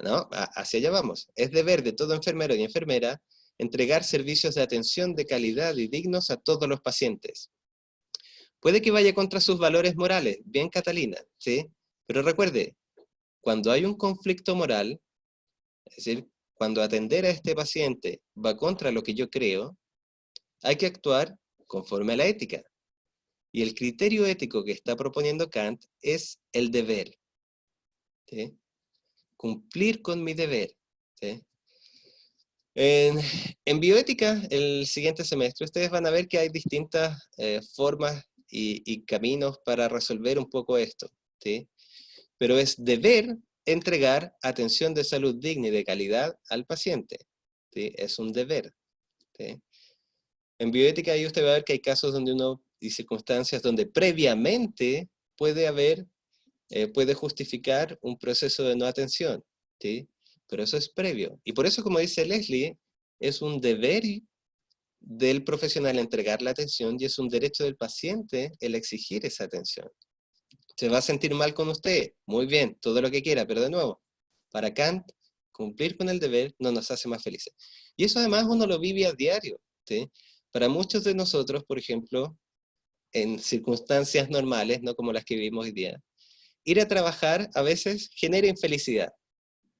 ¿no? Hacia allá vamos, es deber de todo enfermero y enfermera entregar servicios de atención de calidad y dignos a todos los pacientes. Puede que vaya contra sus valores morales, bien Catalina, ¿sí? Pero recuerde, cuando hay un conflicto moral, es decir, cuando atender a este paciente va contra lo que yo creo, hay que actuar conforme a la ética. Y el criterio ético que está proponiendo Kant es el deber. ¿Sí? Cumplir con mi deber. ¿Sí? En bioética, el siguiente semestre, ustedes van a ver que hay distintas formas y caminos para resolver un poco esto. ¿Sí? Pero es deber entregar atención de salud digna y de calidad al paciente. ¿Sí? Es un deber. ¿Sí? En bioética ahí usted va a ver que hay casos donde uno, y circunstancias donde previamente puede justificar un proceso de no atención, ¿sí? Pero eso es previo. Y por eso, como dice Leslie, es un deber del profesional entregar la atención y es un derecho del paciente el exigir esa atención. ¿Se va a sentir mal con usted? Muy bien, todo lo que quiera, pero de nuevo, para Kant, cumplir con el deber no nos hace más felices. Y eso además uno lo vive a diario, ¿sí? Para muchos de nosotros, por ejemplo, en circunstancias normales, no como las que vivimos hoy día, ir a trabajar a veces genera infelicidad.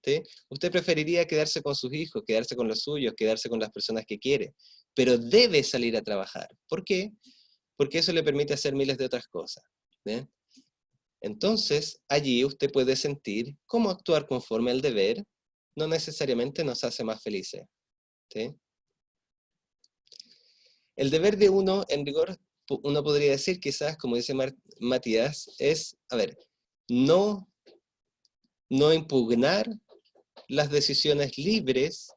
¿Sí? Usted preferiría quedarse con sus hijos, quedarse con los suyos, quedarse con las personas que quiere, pero debe salir a trabajar. ¿Por qué? Porque eso le permite hacer miles de otras cosas. ¿Sí? Entonces, allí usted puede sentir cómo actuar conforme al deber no necesariamente nos hace más felices. ¿Sí? El deber de uno, en rigor, uno podría decir, quizás, como dice Matías, es, a ver, no impugnar las decisiones libres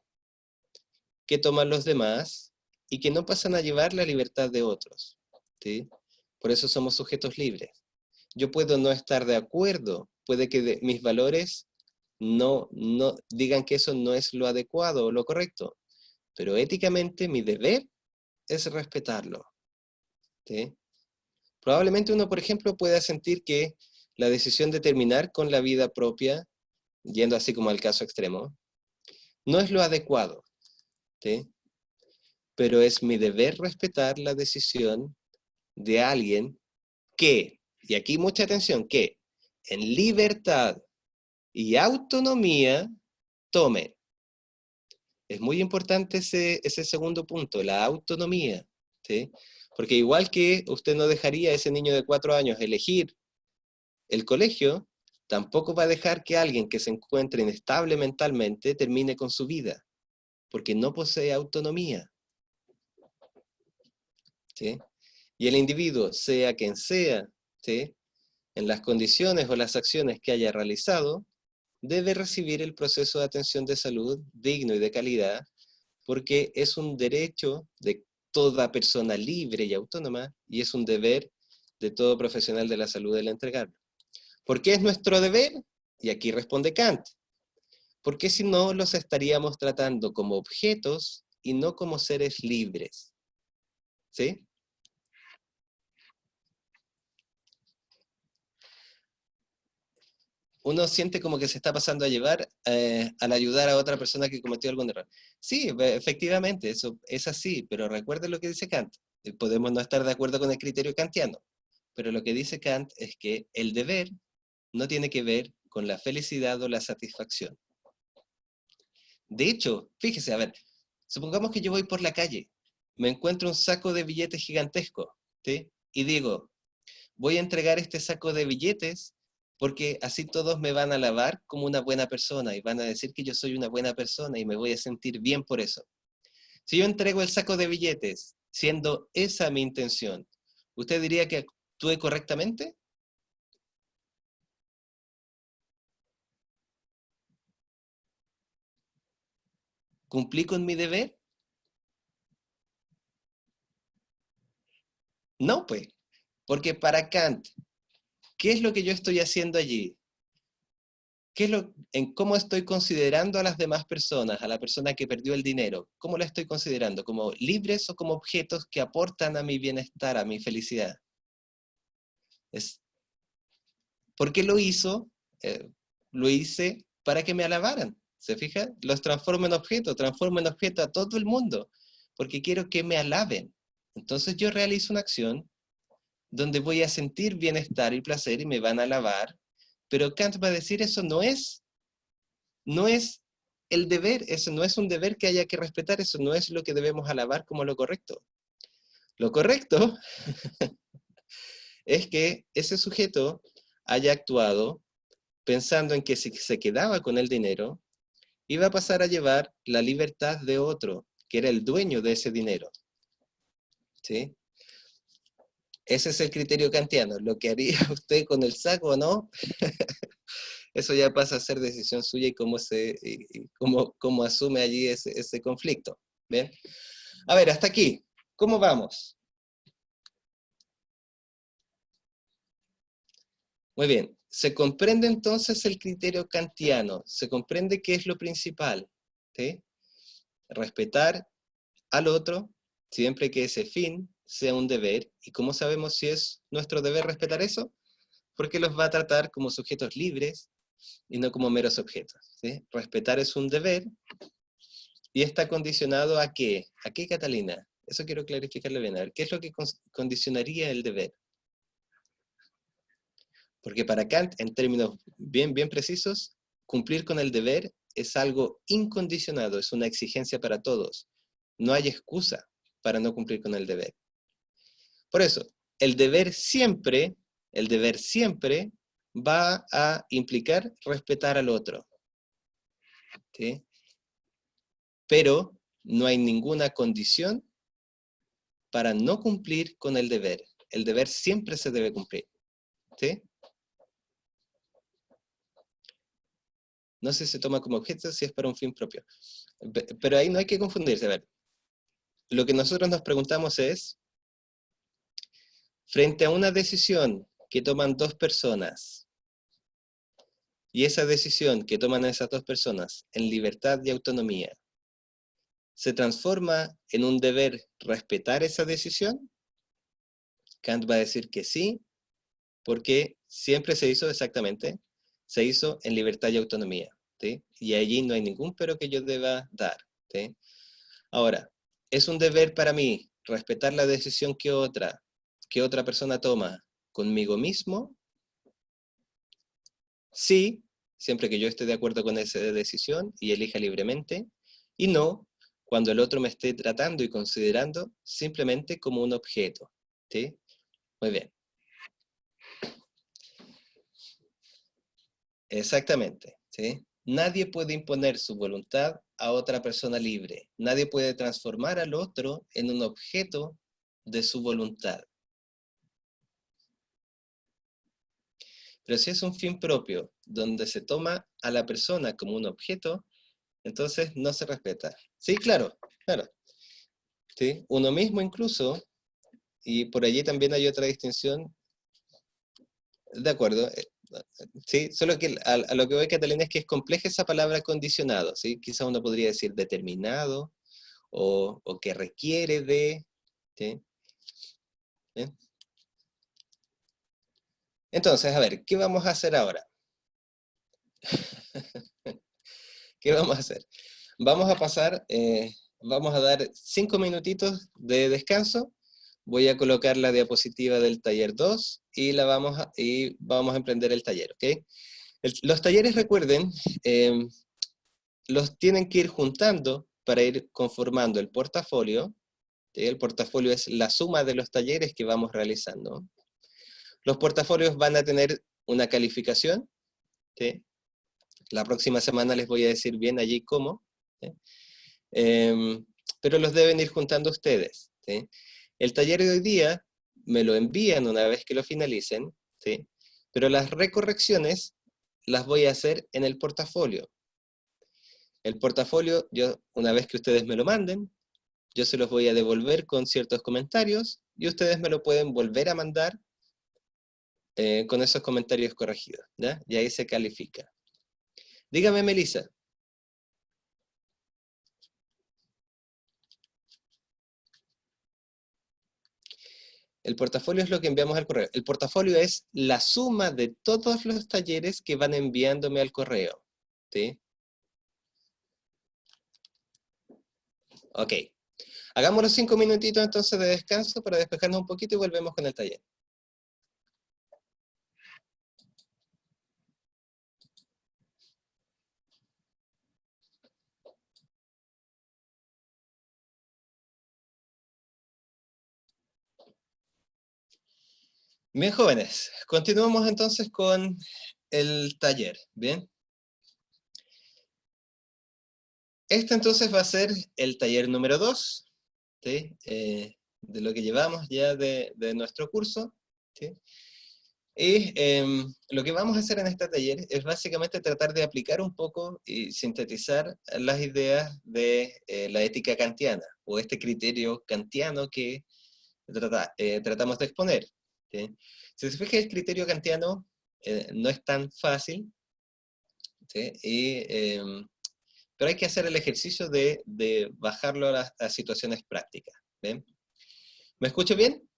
que toman los demás y que no pasan a llevar la libertad de otros. ¿Sí? Por eso somos sujetos libres. Yo puedo no estar de acuerdo, puede que mis valores no digan que eso no es lo adecuado o lo correcto, pero éticamente mi deber es respetarlo. ¿Sí? Probablemente uno, por ejemplo, pueda sentir que la decisión de terminar con la vida propia, yendo así como al caso extremo, no es lo adecuado. ¿Sí? Pero es mi deber respetar la decisión de alguien que, y aquí mucha atención, que en libertad y autonomía tome. Es muy importante ese segundo punto, la autonomía. ¿Sí? Porque igual que usted no dejaría a ese niño de 4 años elegir el colegio, tampoco va a dejar que alguien que se encuentre inestable mentalmente termine con su vida, porque no posee autonomía. ¿Sí? Y el individuo, sea quien sea, ¿sí? en las condiciones o las acciones que haya realizado, debe recibir el proceso de atención de salud digno y de calidad, porque es un derecho de toda persona libre y autónoma, y es un deber de todo profesional de la salud el entregarlo. ¿Por qué es nuestro deber? Y aquí responde Kant. Porque si no, los estaríamos tratando como objetos y no como seres libres. ¿Sí? Uno siente como que se está pasando a llevar al ayudar a otra persona que cometió algún error. Sí, efectivamente, eso es así, pero recuerden lo que dice Kant. Podemos no estar de acuerdo con el criterio kantiano, pero lo que dice Kant es que el deber no tiene que ver con la felicidad o la satisfacción. De hecho, fíjese, a ver, supongamos que yo voy por la calle, me encuentro un saco de billetes gigantesco, ¿sí? Y digo, voy a entregar este saco de billetes porque así todos me van a alabar como una buena persona y van a decir que yo soy una buena persona y me voy a sentir bien por eso. Si yo entrego el saco de billetes, siendo esa mi intención, ¿usted diría que actué correctamente? ¿Cumplí con mi deber? No, pues, porque para Kant, ¿qué es lo que yo estoy haciendo allí? En cómo estoy considerando a las demás personas, a la persona que perdió el dinero? ¿Cómo la estoy considerando? ¿Como libres o como objetos que aportan a mi bienestar, a mi felicidad? ¿Por qué lo hizo? Lo hice para que me alabaran. ¿Se fija? Los transformo en objeto a todo el mundo, porque quiero que me alaben. Entonces yo realizo una acción donde voy a sentir bienestar y placer y me van a alabar, pero Kant va a decir eso no es el deber, eso no es un deber que haya que respetar, eso no es lo que debemos alabar como lo correcto. Lo correcto es que ese sujeto haya actuado pensando en que si se quedaba con el dinero, iba a pasar a llevar la libertad de otro, que era el dueño de ese dinero. ¿Sí? Ese es el criterio kantiano. Lo que haría usted con el saco o no, eso ya pasa a ser decisión suya y cómo asume allí ese conflicto. ¿Bien? A ver, hasta aquí. ¿Cómo vamos? Muy bien. Se comprende entonces el criterio kantiano. Se comprende qué es lo principal. ¿Sí? Respetar al otro, siempre que ese fin sea un deber. ¿Y cómo sabemos si es nuestro deber respetar eso? Porque los va a tratar como sujetos libres y no como meros objetos. ¿Sí? Respetar es un deber y está condicionado ¿a qué? ¿A qué, Catalina? Eso quiero clarificarle bien. A ver, ¿qué es lo que condicionaría el deber? Porque para Kant, en términos bien precisos, cumplir con el deber es algo incondicionado, es una exigencia para todos. No hay excusa para no cumplir con el deber. Por eso, el deber siempre va a implicar respetar al otro. ¿Sí? Pero no hay ninguna condición para no cumplir con el deber. El deber siempre se debe cumplir. ¿Sí? No sé si se toma como objeto, si es para un fin propio. Pero ahí no hay que confundirse. A ver, lo que nosotros nos preguntamos es, frente a una decisión que toman dos personas, y esa decisión que toman esas dos personas en libertad y autonomía, ¿se transforma en un deber respetar esa decisión? Kant va a decir que sí, porque siempre se hizo en libertad y autonomía. ¿Sí? Y allí no hay ningún pero que yo deba dar. ¿Sí? Ahora, ¿es un deber para mí respetar la decisión que otra persona toma conmigo mismo? Sí, siempre que yo esté de acuerdo con esa decisión y elija libremente, y no cuando el otro me esté tratando y considerando simplemente como un objeto. ¿Sí? Muy bien. Exactamente. ¿Sí? Nadie puede imponer su voluntad a otra persona libre. Nadie puede transformar al otro en un objeto de su voluntad. Pero si es un fin propio, donde se toma a la persona como un objeto, entonces no se respeta. Sí, claro, claro. ¿Sí? Uno mismo incluso, y por allí también hay otra distinción, de acuerdo, sí, solo que a lo que voy, Catalina, es que es compleja esa palabra condicionado, ¿sí? Quizá uno podría decir determinado, o que requiere de, ¿sí? ¿Bien? Entonces, a ver, ¿qué vamos a hacer ahora? ¿Qué vamos a hacer? Vamos a pasar, vamos a dar 5 minutitos de descanso. Voy a colocar la diapositiva del taller 2 y vamos a emprender el taller, ¿ok? Los talleres, recuerden, los tienen que ir juntando para ir conformando el portafolio. ¿Sí? El portafolio es la suma de los talleres que vamos realizando. Los portafolios van a tener una calificación, ¿sí? La próxima semana les voy a decir bien allí cómo, ¿sí? Pero los deben ir juntando ustedes, ¿sí? El taller de hoy día me lo envían una vez que lo finalicen, ¿sí? Pero las recorrecciones las voy a hacer en el portafolio. El portafolio, una vez que ustedes me lo manden, yo se los voy a devolver con ciertos comentarios, y ustedes me lo pueden volver a mandar con esos comentarios corregidos, ¿ya? Y ahí se califica. Dígame, Melissa. El portafolio es lo que enviamos al correo. El portafolio es la suma de todos los talleres que van enviándome al correo, ¿sí? Ok. Hagamos los 5 minutitos entonces de descanso para despejarnos un poquito y volvemos con el taller. Bien, jóvenes, continuamos entonces con el taller, ¿bien? Este entonces va a ser el taller número 2, ¿sí? De lo que llevamos ya de nuestro curso, ¿sí? Y lo que vamos a hacer en este taller es básicamente tratar de aplicar un poco y sintetizar las ideas de la ética kantiana, o este criterio kantiano que tratamos de exponer, ¿sí? Si se fija, el criterio kantiano no es tan fácil, ¿sí? Pero hay que hacer el ejercicio de bajarlo a situaciones prácticas, ¿ven? ¿Me escucho bien?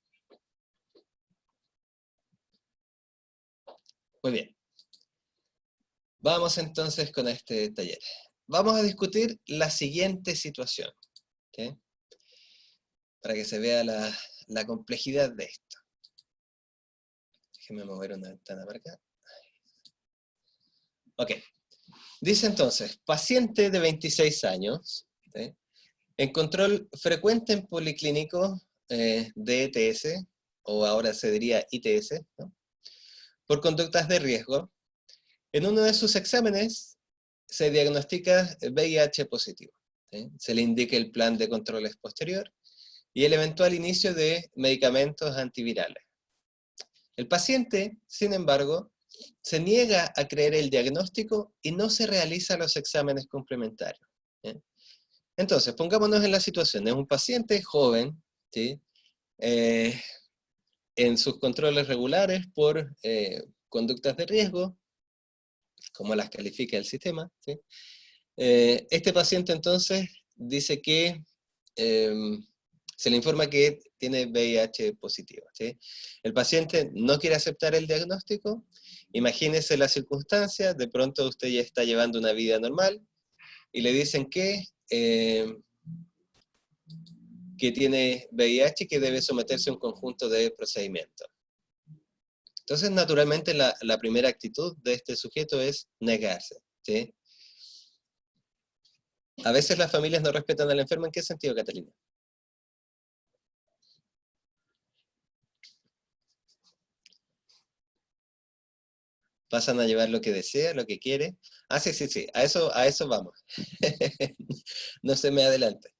Muy bien. Vamos entonces con este taller. Vamos a discutir la siguiente situación, ¿sí? Para que se vea la complejidad de esto. Déjenme mover una ventana para acá. Ok. Dice entonces, paciente de 26 años, ¿sí? En control frecuente en policlínico de ETS, o ahora se diría ITS, ¿no? Por conductas de riesgo. En uno de sus exámenes se diagnostica VIH positivo, ¿sí? Se le indica el plan de controles posterior y el eventual inicio de medicamentos antivirales. El paciente, sin embargo, se niega a creer el diagnóstico y no se realiza los exámenes complementarios, ¿sí? Entonces, pongámonos en la situación. Es un paciente joven, ¿sí? En sus controles regulares por conductas de riesgo, como las califica el sistema, ¿sí? Este paciente entonces dice que se le informa que tiene VIH positivo, ¿sí? El paciente no quiere aceptar el diagnóstico. Imagínese la circunstancia, de pronto usted ya está llevando una vida normal y le dicen que tiene VIH y que debe someterse a un conjunto de procedimientos. Entonces, naturalmente, la primera actitud de este sujeto es negarse, ¿sí? A veces las familias no respetan al enfermo. ¿En qué sentido, Catalina? Pasan a llevar lo que desea, lo que quiere. Ah, sí, a eso vamos. No se me adelante.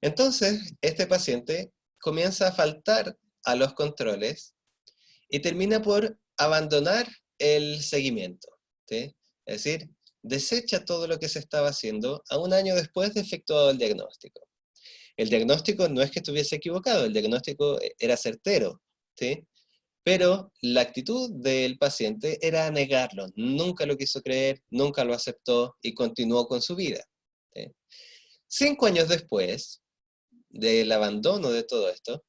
Entonces, este paciente comienza a faltar a los controles y termina por abandonar el seguimiento, ¿sí? Es decir, desecha todo lo que se estaba haciendo a un año después de efectuado el diagnóstico. El diagnóstico no es que estuviese equivocado, el diagnóstico era certero, ¿sí? Pero la actitud del paciente era negarlo, nunca lo quiso creer, nunca lo aceptó y continuó con su vida, ¿sí? 5 años después del abandono de todo esto,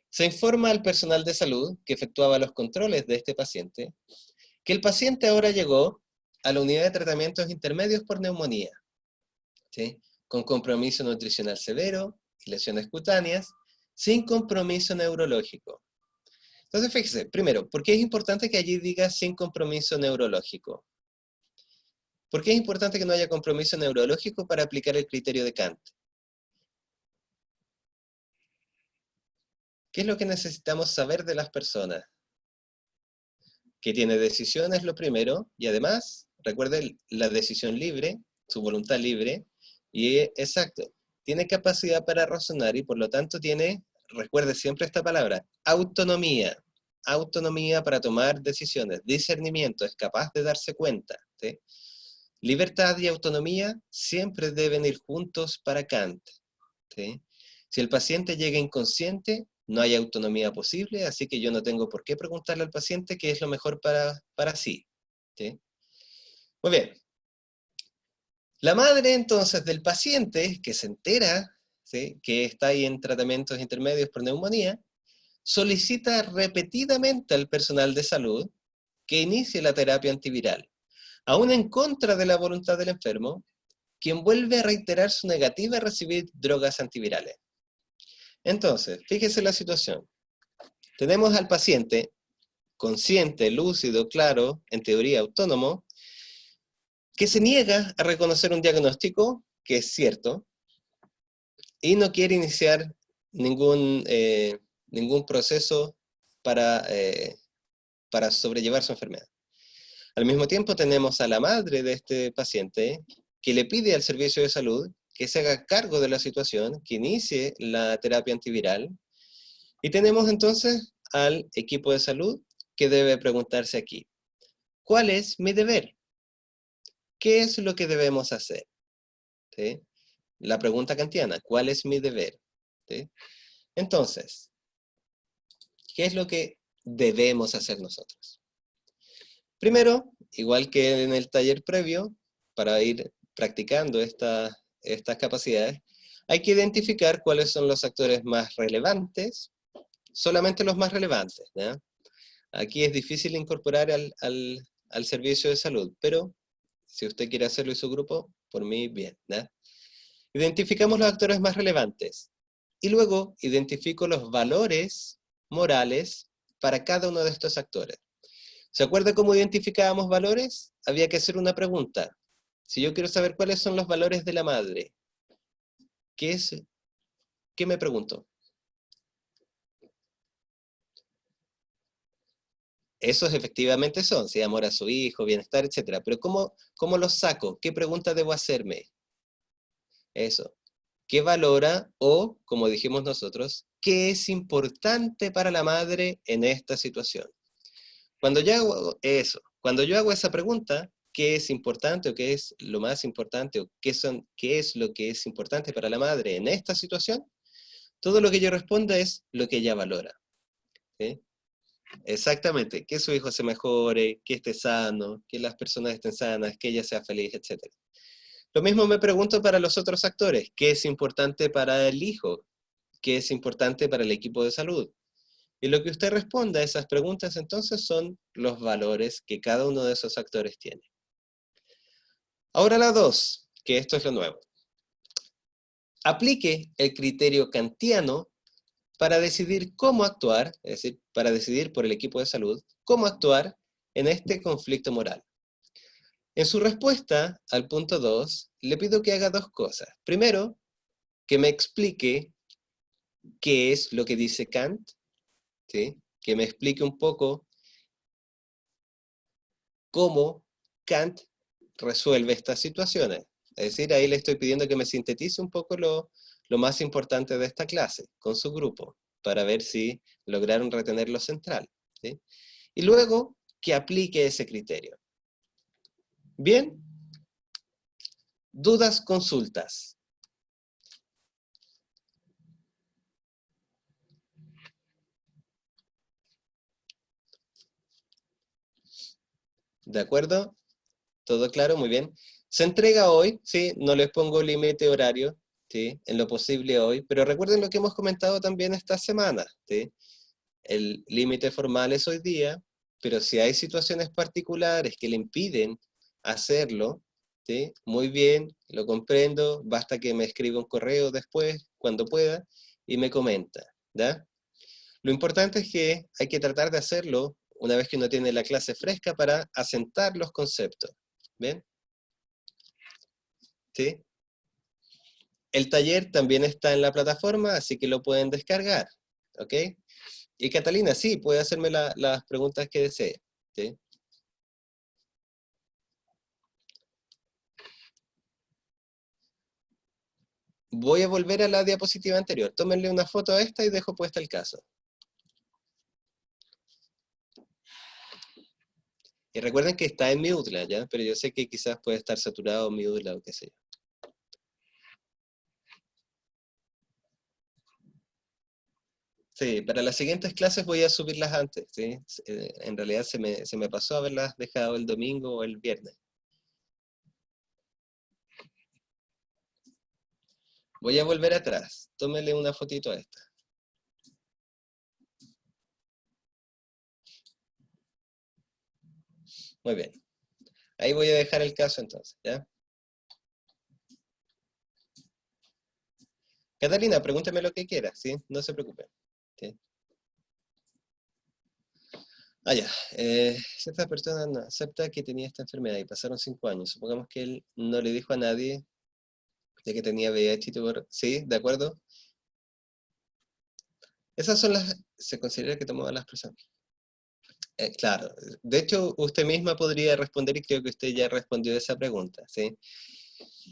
se informa al personal de salud que efectuaba los controles de este paciente, que el paciente ahora llegó a la unidad de tratamientos intermedios por neumonía, ¿sí? Con compromiso nutricional severo y lesiones cutáneas, sin compromiso neurológico. Entonces, fíjese, primero, ¿por qué es importante que allí diga sin compromiso neurológico? ¿Por qué es importante que no haya compromiso neurológico para aplicar el criterio de Kant? ¿Qué es lo que necesitamos saber de las personas? Que tiene decisiones, lo primero, y además, recuerde la decisión libre, su voluntad libre, y exacto, tiene capacidad para razonar y por lo tanto tiene, recuerde siempre esta palabra, autonomía. Autonomía para tomar decisiones, discernimiento, es capaz de darse cuenta, ¿sí? Libertad y autonomía siempre deben ir juntos para Kant, ¿sí? Si el paciente llega inconsciente, no hay autonomía posible, así que yo no tengo por qué preguntarle al paciente qué es lo mejor para sí, ¿sí? Muy bien. La madre entonces del paciente que se entera, ¿sí?, que está ahí en tratamientos intermedios por neumonía, solicita repetidamente al personal de salud que inicie la terapia antiviral, aún en contra de la voluntad del enfermo, quien vuelve a reiterar su negativa a recibir drogas antivirales. Entonces, fíjese la situación. Tenemos al paciente consciente, lúcido, claro, en teoría autónomo, que se niega a reconocer un diagnóstico que es cierto y no quiere iniciar ningún proceso para sobrellevar su enfermedad. Al mismo tiempo tenemos a la madre de este paciente que le pide al servicio de salud que se haga cargo de la situación, que inicie la terapia antiviral, y tenemos entonces al equipo de salud que debe preguntarse aquí, ¿cuál es mi deber? ¿Qué es lo que debemos hacer? ¿Sí? La pregunta kantiana, ¿cuál es mi deber? ¿Sí? Entonces, ¿qué es lo que debemos hacer nosotros? Primero, igual que en el taller previo, para ir practicando estas capacidades, hay que identificar cuáles son los actores más relevantes, solamente los más relevantes, ¿ya? Aquí es difícil incorporar al servicio de salud, pero si usted quiere hacerlo y su grupo, por mí, bien, ¿ya? Identificamos los actores más relevantes y luego identifico los valores morales para cada uno de estos actores. ¿Se acuerda cómo identificábamos valores? Había que hacer una pregunta. Si yo quiero saber cuáles son los valores de la madre, ¿qué me pregunto? Esos efectivamente son, ¿sí? Amor a su hijo, bienestar, etc. Pero ¿cómo los saco? ¿Qué pregunta debo hacerme? Eso. ¿Qué valora o, como dijimos nosotros, qué es importante para la madre en esta situación? Cuando yo hago esa pregunta, ¿qué es importante o qué es lo más importante o qué es lo que es importante para la madre en esta situación? Todo lo que yo responda es lo que ella valora, ¿sí? Exactamente, que su hijo se mejore, que esté sano, que las personas estén sanas, que ella sea feliz, etc. Lo mismo me pregunto para los otros actores, ¿qué es importante para el hijo? ¿Qué es importante para el equipo de salud? Y lo que usted responda a esas preguntas entonces son los valores que cada uno de esos actores tiene. Ahora la 2, que esto es lo nuevo. Aplique el criterio kantiano para decidir cómo actuar, es decir, para decidir por el equipo de salud, cómo actuar en este conflicto moral. En su respuesta al punto 2, le pido que haga 2 cosas. Primero, que me explique qué es lo que dice Kant, ¿sí? Que me explique un poco cómo Kant resuelve estas situaciones. Es decir, ahí le estoy pidiendo que me sintetice un poco lo más importante de esta clase con su grupo, para ver si lograron retener lo central, ¿sí? Y luego, que aplique ese criterio. Bien. Dudas, consultas. ¿De acuerdo? ¿Todo claro? Muy bien. Se entrega hoy, ¿sí? No les pongo límite horario, ¿sí? En lo posible hoy, pero recuerden lo que hemos comentado también esta semana, ¿sí? El límite formal es hoy día, pero si hay situaciones particulares que le impiden hacerlo, ¿sí? Muy bien, lo comprendo, basta que me escriba un correo después, cuando pueda, y me comenta, ¿ya? Lo importante es que hay que tratar de hacerlo una vez que uno tiene la clase fresca para asentar los conceptos, ¿bien? ¿Sí? El taller también está en la plataforma, así que lo pueden descargar, ¿ok? Y Catalina, sí, puede hacerme las preguntas que desee, ¿sí? Voy a volver a la diapositiva anterior. Tómenle una foto a esta y dejo puesta el caso. Y recuerden que está en Moodle, ¿ya? Pero yo sé que quizás puede estar saturado Moodle o qué sé yo. Sí, para las siguientes clases voy a subirlas antes, ¿sí? En realidad se me pasó haberlas dejado el domingo o el viernes. Voy a volver atrás. Tómele una fotito a esta. Muy bien. Ahí voy a dejar el caso entonces, ¿ya? Catalina, pregúntame lo que quiera, ¿sí? No se preocupe. ¿Sí? Ah, ya. Cierta persona no acepta que tenía esta enfermedad y pasaron 5 años. Supongamos que él no le dijo a nadie de que tenía VIH y tuvo... ¿Sí? ¿De acuerdo? Esas son las... Se considera que tomó a las personas. Claro. De hecho, usted misma podría responder y creo que usted ya respondió esa pregunta, ¿sí?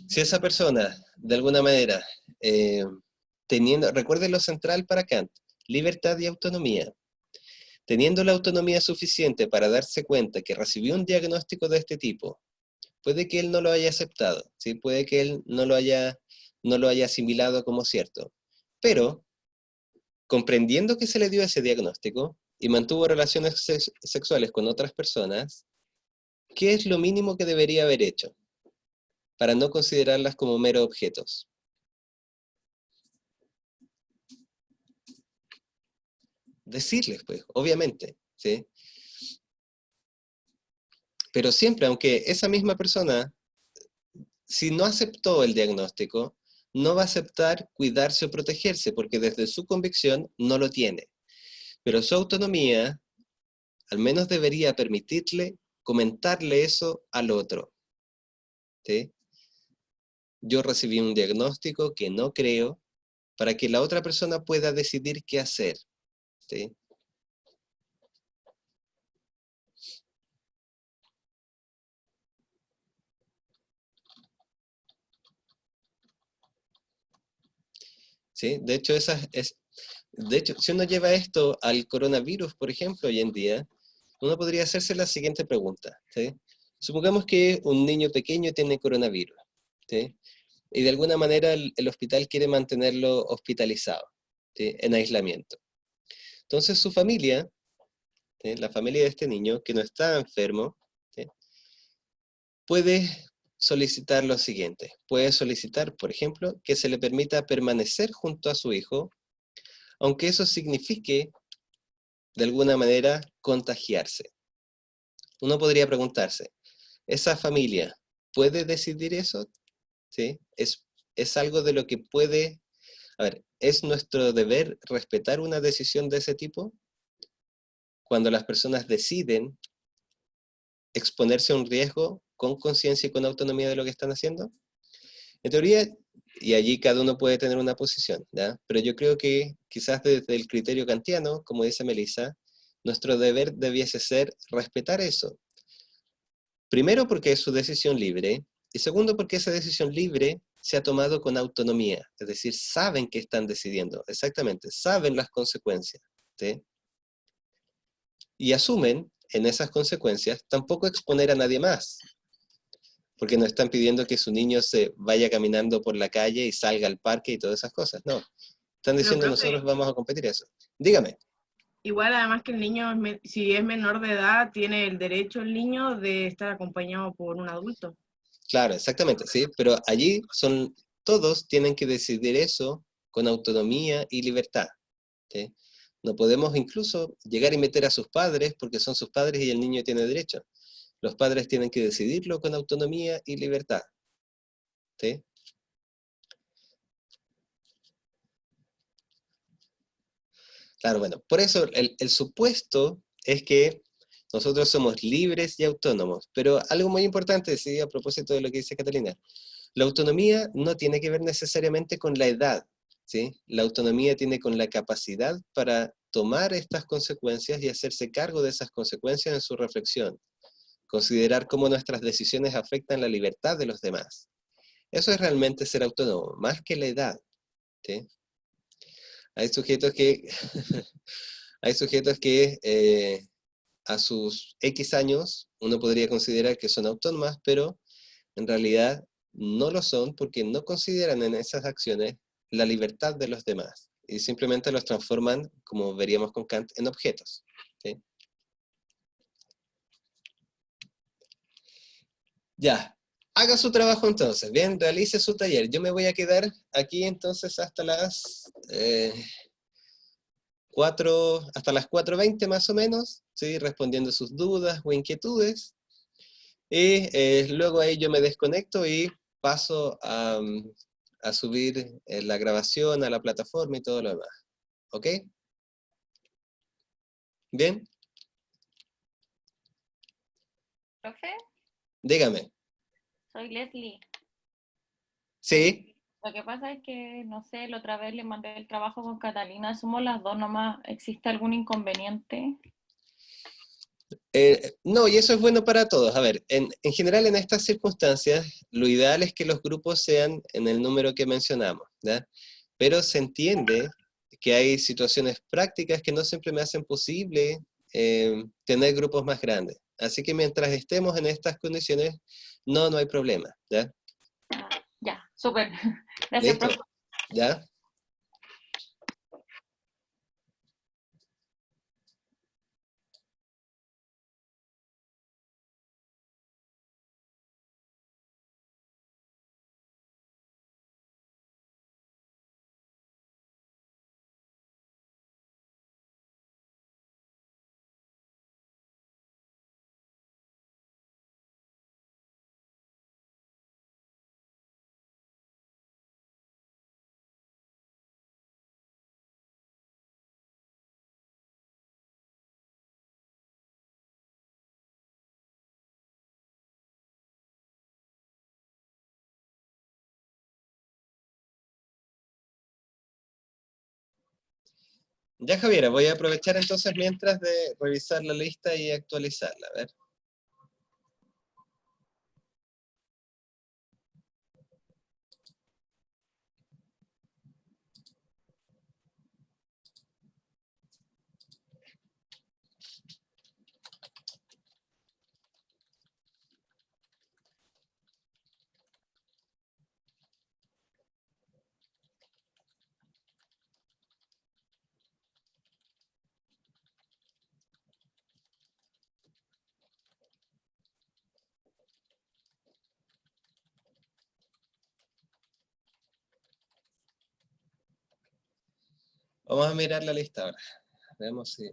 Si esa persona, de alguna manera, teniendo... Recuerde lo central para Kant. Libertad y autonomía. Teniendo la autonomía suficiente para darse cuenta que recibió un diagnóstico de este tipo, puede que él no lo haya aceptado, ¿sí? Puede que él no lo haya asimilado como cierto, pero comprendiendo que se le dio ese diagnóstico y mantuvo relaciones sexuales con otras personas, ¿qué es lo mínimo que debería haber hecho para no considerarlas como meros objetos? Decirles, pues, obviamente, ¿sí? Pero siempre, aunque esa misma persona, si no aceptó el diagnóstico, no va a aceptar cuidarse o protegerse, porque desde su convicción no lo tiene. Pero su autonomía, al menos debería permitirle comentarle eso al otro, ¿sí? Yo recibí un diagnóstico que no creo, para que la otra persona pueda decidir qué hacer, ¿sí? ¿Sí? De hecho, si uno lleva esto al coronavirus, por ejemplo, hoy en día, uno podría hacerse la siguiente pregunta, ¿sí? Supongamos que un niño pequeño tiene coronavirus, ¿sí? Y de alguna manera el hospital quiere mantenerlo hospitalizado, ¿sí? En aislamiento. Entonces su familia, ¿sí? La familia de este niño, que no está enfermo, ¿sí? Puede solicitar lo siguiente. Puede solicitar, por ejemplo, que se le permita permanecer junto a su hijo, aunque eso signifique, de alguna manera, contagiarse. Uno podría preguntarse, ¿esa familia puede decidir eso? ¿Sí? ¿Es algo de lo que puede... A ver, ¿es nuestro deber respetar una decisión de ese tipo? Cuando las personas deciden exponerse a un riesgo con conciencia y con autonomía de lo que están haciendo. En teoría, y allí cada uno puede tener una posición, ¿ya? Pero yo creo que quizás desde el criterio kantiano, como dice Melissa, nuestro deber debiese ser respetar eso. Primero porque es su decisión libre, y segundo porque esa decisión libre se ha tomado con autonomía, es decir, saben que están decidiendo, exactamente, saben las consecuencias, ¿sí? Y asumen en esas consecuencias, tampoco exponer a nadie más. Porque no están pidiendo que su niño se vaya caminando por la calle y salga al parque y todas esas cosas. No. Están Pero, diciendo, profe, nosotros vamos a competir eso. Dígame. igual además que el niño, si es menor de edad, tiene el derecho el niño de estar acompañado por un adulto. Claro, exactamente, sí. Pero allí todos tienen que decidir eso con autonomía y libertad. ¿Sí? No podemos incluso llegar y meter a sus padres porque son sus padres y el niño tiene derecho. Los padres tienen que decidirlo con autonomía y libertad. ¿Sí? Claro, bueno, por eso el supuesto es que nosotros somos libres y autónomos, pero algo muy importante, sí, a propósito de lo que dice Catalina, la autonomía no tiene que ver necesariamente con la edad, ¿sí? La autonomía tiene con la capacidad para tomar estas consecuencias y hacerse cargo de esas consecuencias en su reflexión, considerar cómo nuestras decisiones afectan la libertad de los demás. Eso es realmente ser autónomo, más que la edad, ¿sí? Hay sujetos que, hay sujetos que a sus X años uno podría considerar que son autónomas, pero en realidad no lo son porque no consideran en esas acciones la libertad de los demás y simplemente los transforman, como veríamos con Kant, en objetos. ¿Sí? Ya, haga su trabajo entonces, bien, realice su taller. Yo me voy a quedar aquí entonces hasta las 4:20 más o menos, ¿sí? Respondiendo sus dudas o inquietudes. Y luego ahí yo me desconecto y paso a subir la grabación a la plataforma y todo lo demás. ¿Ok? ¿Bien? Profe, Dígame. soy Leslie. ¿Sí? Lo que pasa es que, no sé, la otra vez le mandé el trabajo con Catalina, somos las dos nomás. ¿Existe algún inconveniente? No, y eso es bueno para todos. A ver, en general en estas circunstancias, lo ideal es que los grupos sean en el número que mencionamos, ¿ya? Pero se entiende que hay situaciones prácticas que no siempre me hacen posible tener grupos más grandes. Así que mientras estemos en estas condiciones, no hay problema, ¿ya? Ah, ya, súper. Gracias, ¿Listo? profe. ¿Ya? Ya, Javiera, voy a aprovechar entonces mientras de revisar la lista y actualizarla. A ver. Vamos a mirar la lista ahora. Veamos si...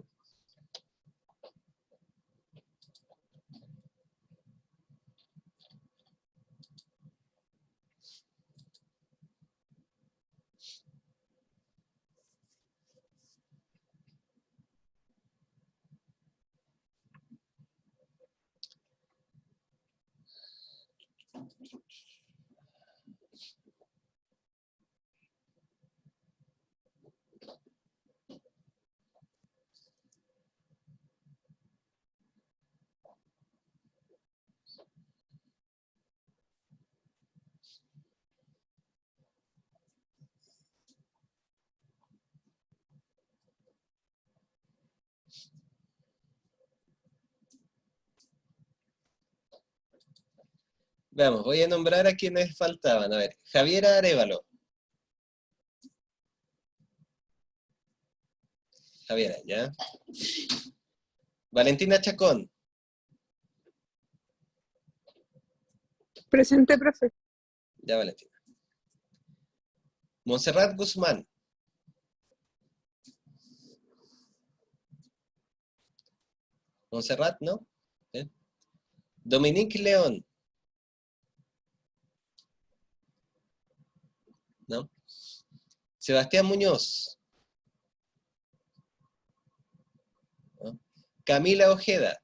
Veamos, voy a nombrar a quienes faltaban. A ver, Javiera Arévalo. Javiera, ¿ya? Valentina Chacón. Presente, profe. Ya, Valentina. Montserrat Guzmán. Montserrat, ¿no? Bien. Dominique León. ¿No? Sebastián Muñoz. ¿No? Camila Ojeda.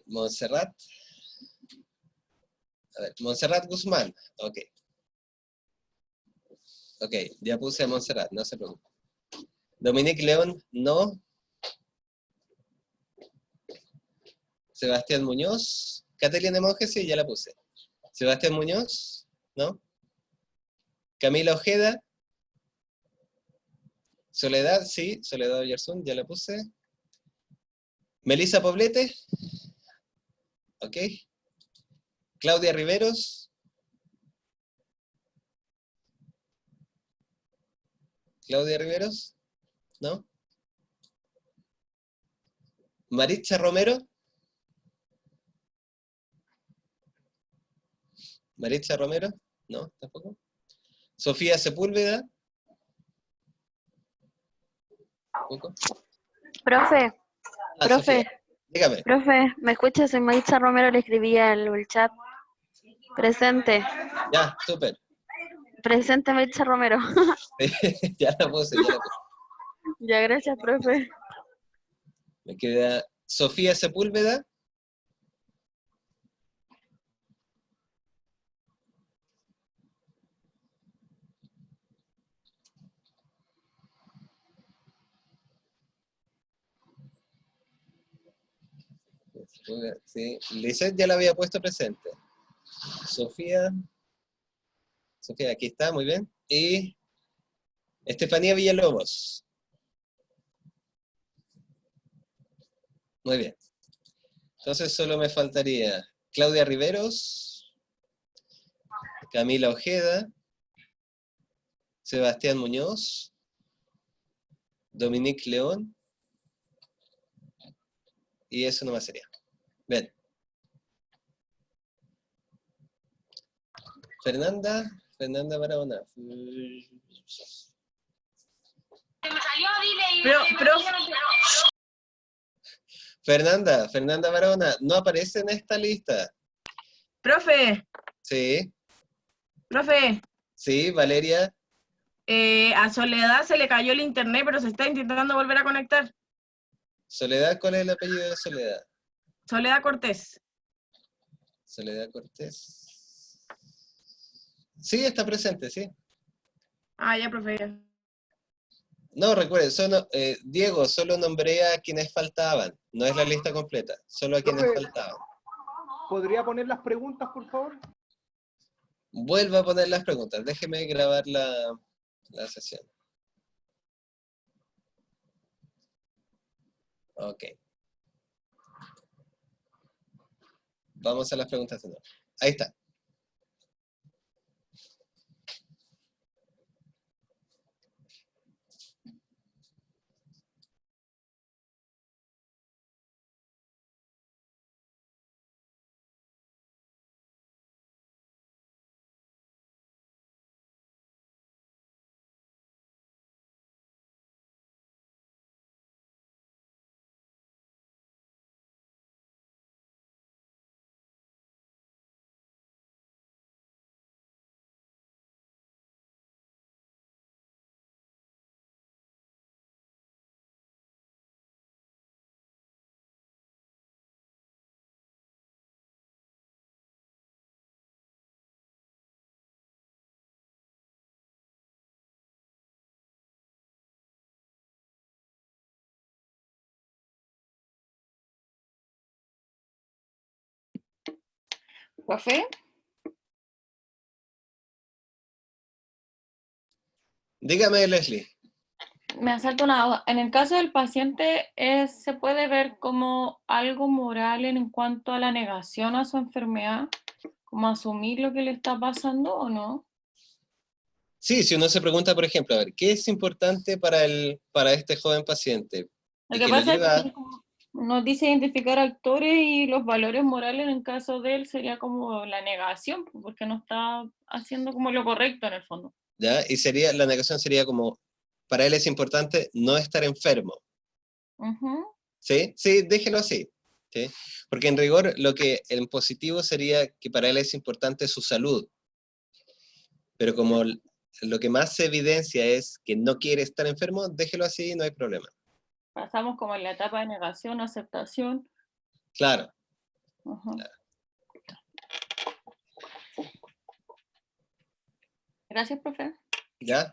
Montserrat. A ver, Montserrat Guzmán. Ok. Ok, ya puse a Montserrat, no se preocupe. Dominique León, no. Sebastián Muñoz. Catalina Monge, sí, ya la puse. Sebastián Muñoz, ¿no? Camila Ojeda. Soledad, sí. Soledad Oyarzún, ya la puse. Melissa Poblete. Ok. Claudia Riveros. Claudia Riveros, ¿no? Maritza Romero. Maritza Romero, no, tampoco. Sofía Sepúlveda. ¿Tampoco? Profe, Ah, profe, Sofía, dígame. profe, ¿me escuchas? Soy Maritza Romero, le escribía el chat. Presente, Ya, súper. presente Maritza Romero. Ya la puse, ya la puse. Ya, gracias, profe. Me queda Sofía Sepúlveda. Sí. Lisette ya la había puesto presente. Sofía. Sofía, aquí está, muy bien. Y Estefanía Villalobos. Muy bien. Entonces solo me faltaría Claudia Riveros, Camila Ojeda, Sebastián Muñoz, Dominique León, y eso nomás sería. Bien. Fernanda Barahona. Fernanda Barahona, no aparece en esta lista. Profe, Sí, profe, sí, Valeria. a Soledad se le cayó el internet, pero se está intentando volver a conectar. Soledad, ¿cuál es el apellido de Soledad? Soledad Cortés. Soledad Cortés. Sí, está presente, sí. Ah, ya, profe. Ya. No, recuerden, Diego, solo nombré a quienes faltaban. No es la lista completa, solo a quienes Profe, faltaban. ¿podría poner las preguntas, por favor? Vuelvo a poner las preguntas. Déjeme grabar la sesión. Ok. Vamos a las preguntas de nuevo. Ahí está. Profe, Dígame, Leslie. me asalta una duda. En el caso del paciente, ¿se puede ver como algo moral en cuanto a la negación a su enfermedad? ¿Como asumir lo que le está pasando o no? Sí, si uno se pregunta, por ejemplo, a ver, ¿qué es importante para este joven paciente? Lo Y que que lo pasa lleva, es que nos dice identificar actores y los valores morales en el caso de él sería como la negación, porque no está haciendo como lo correcto en el fondo. ¿ya? Y la negación sería como, para él es importante no estar enfermo, Ujú. ¿sí? Sí, déjelo así, ¿sí? Porque en rigor lo que en positivo sería que para él es importante su salud, pero como lo que más se evidencia es que no quiere estar enfermo, déjelo así, no hay problema. Pasamos como en la etapa de negación, aceptación. Claro, Ujú. Gracias, profe. ¿ya?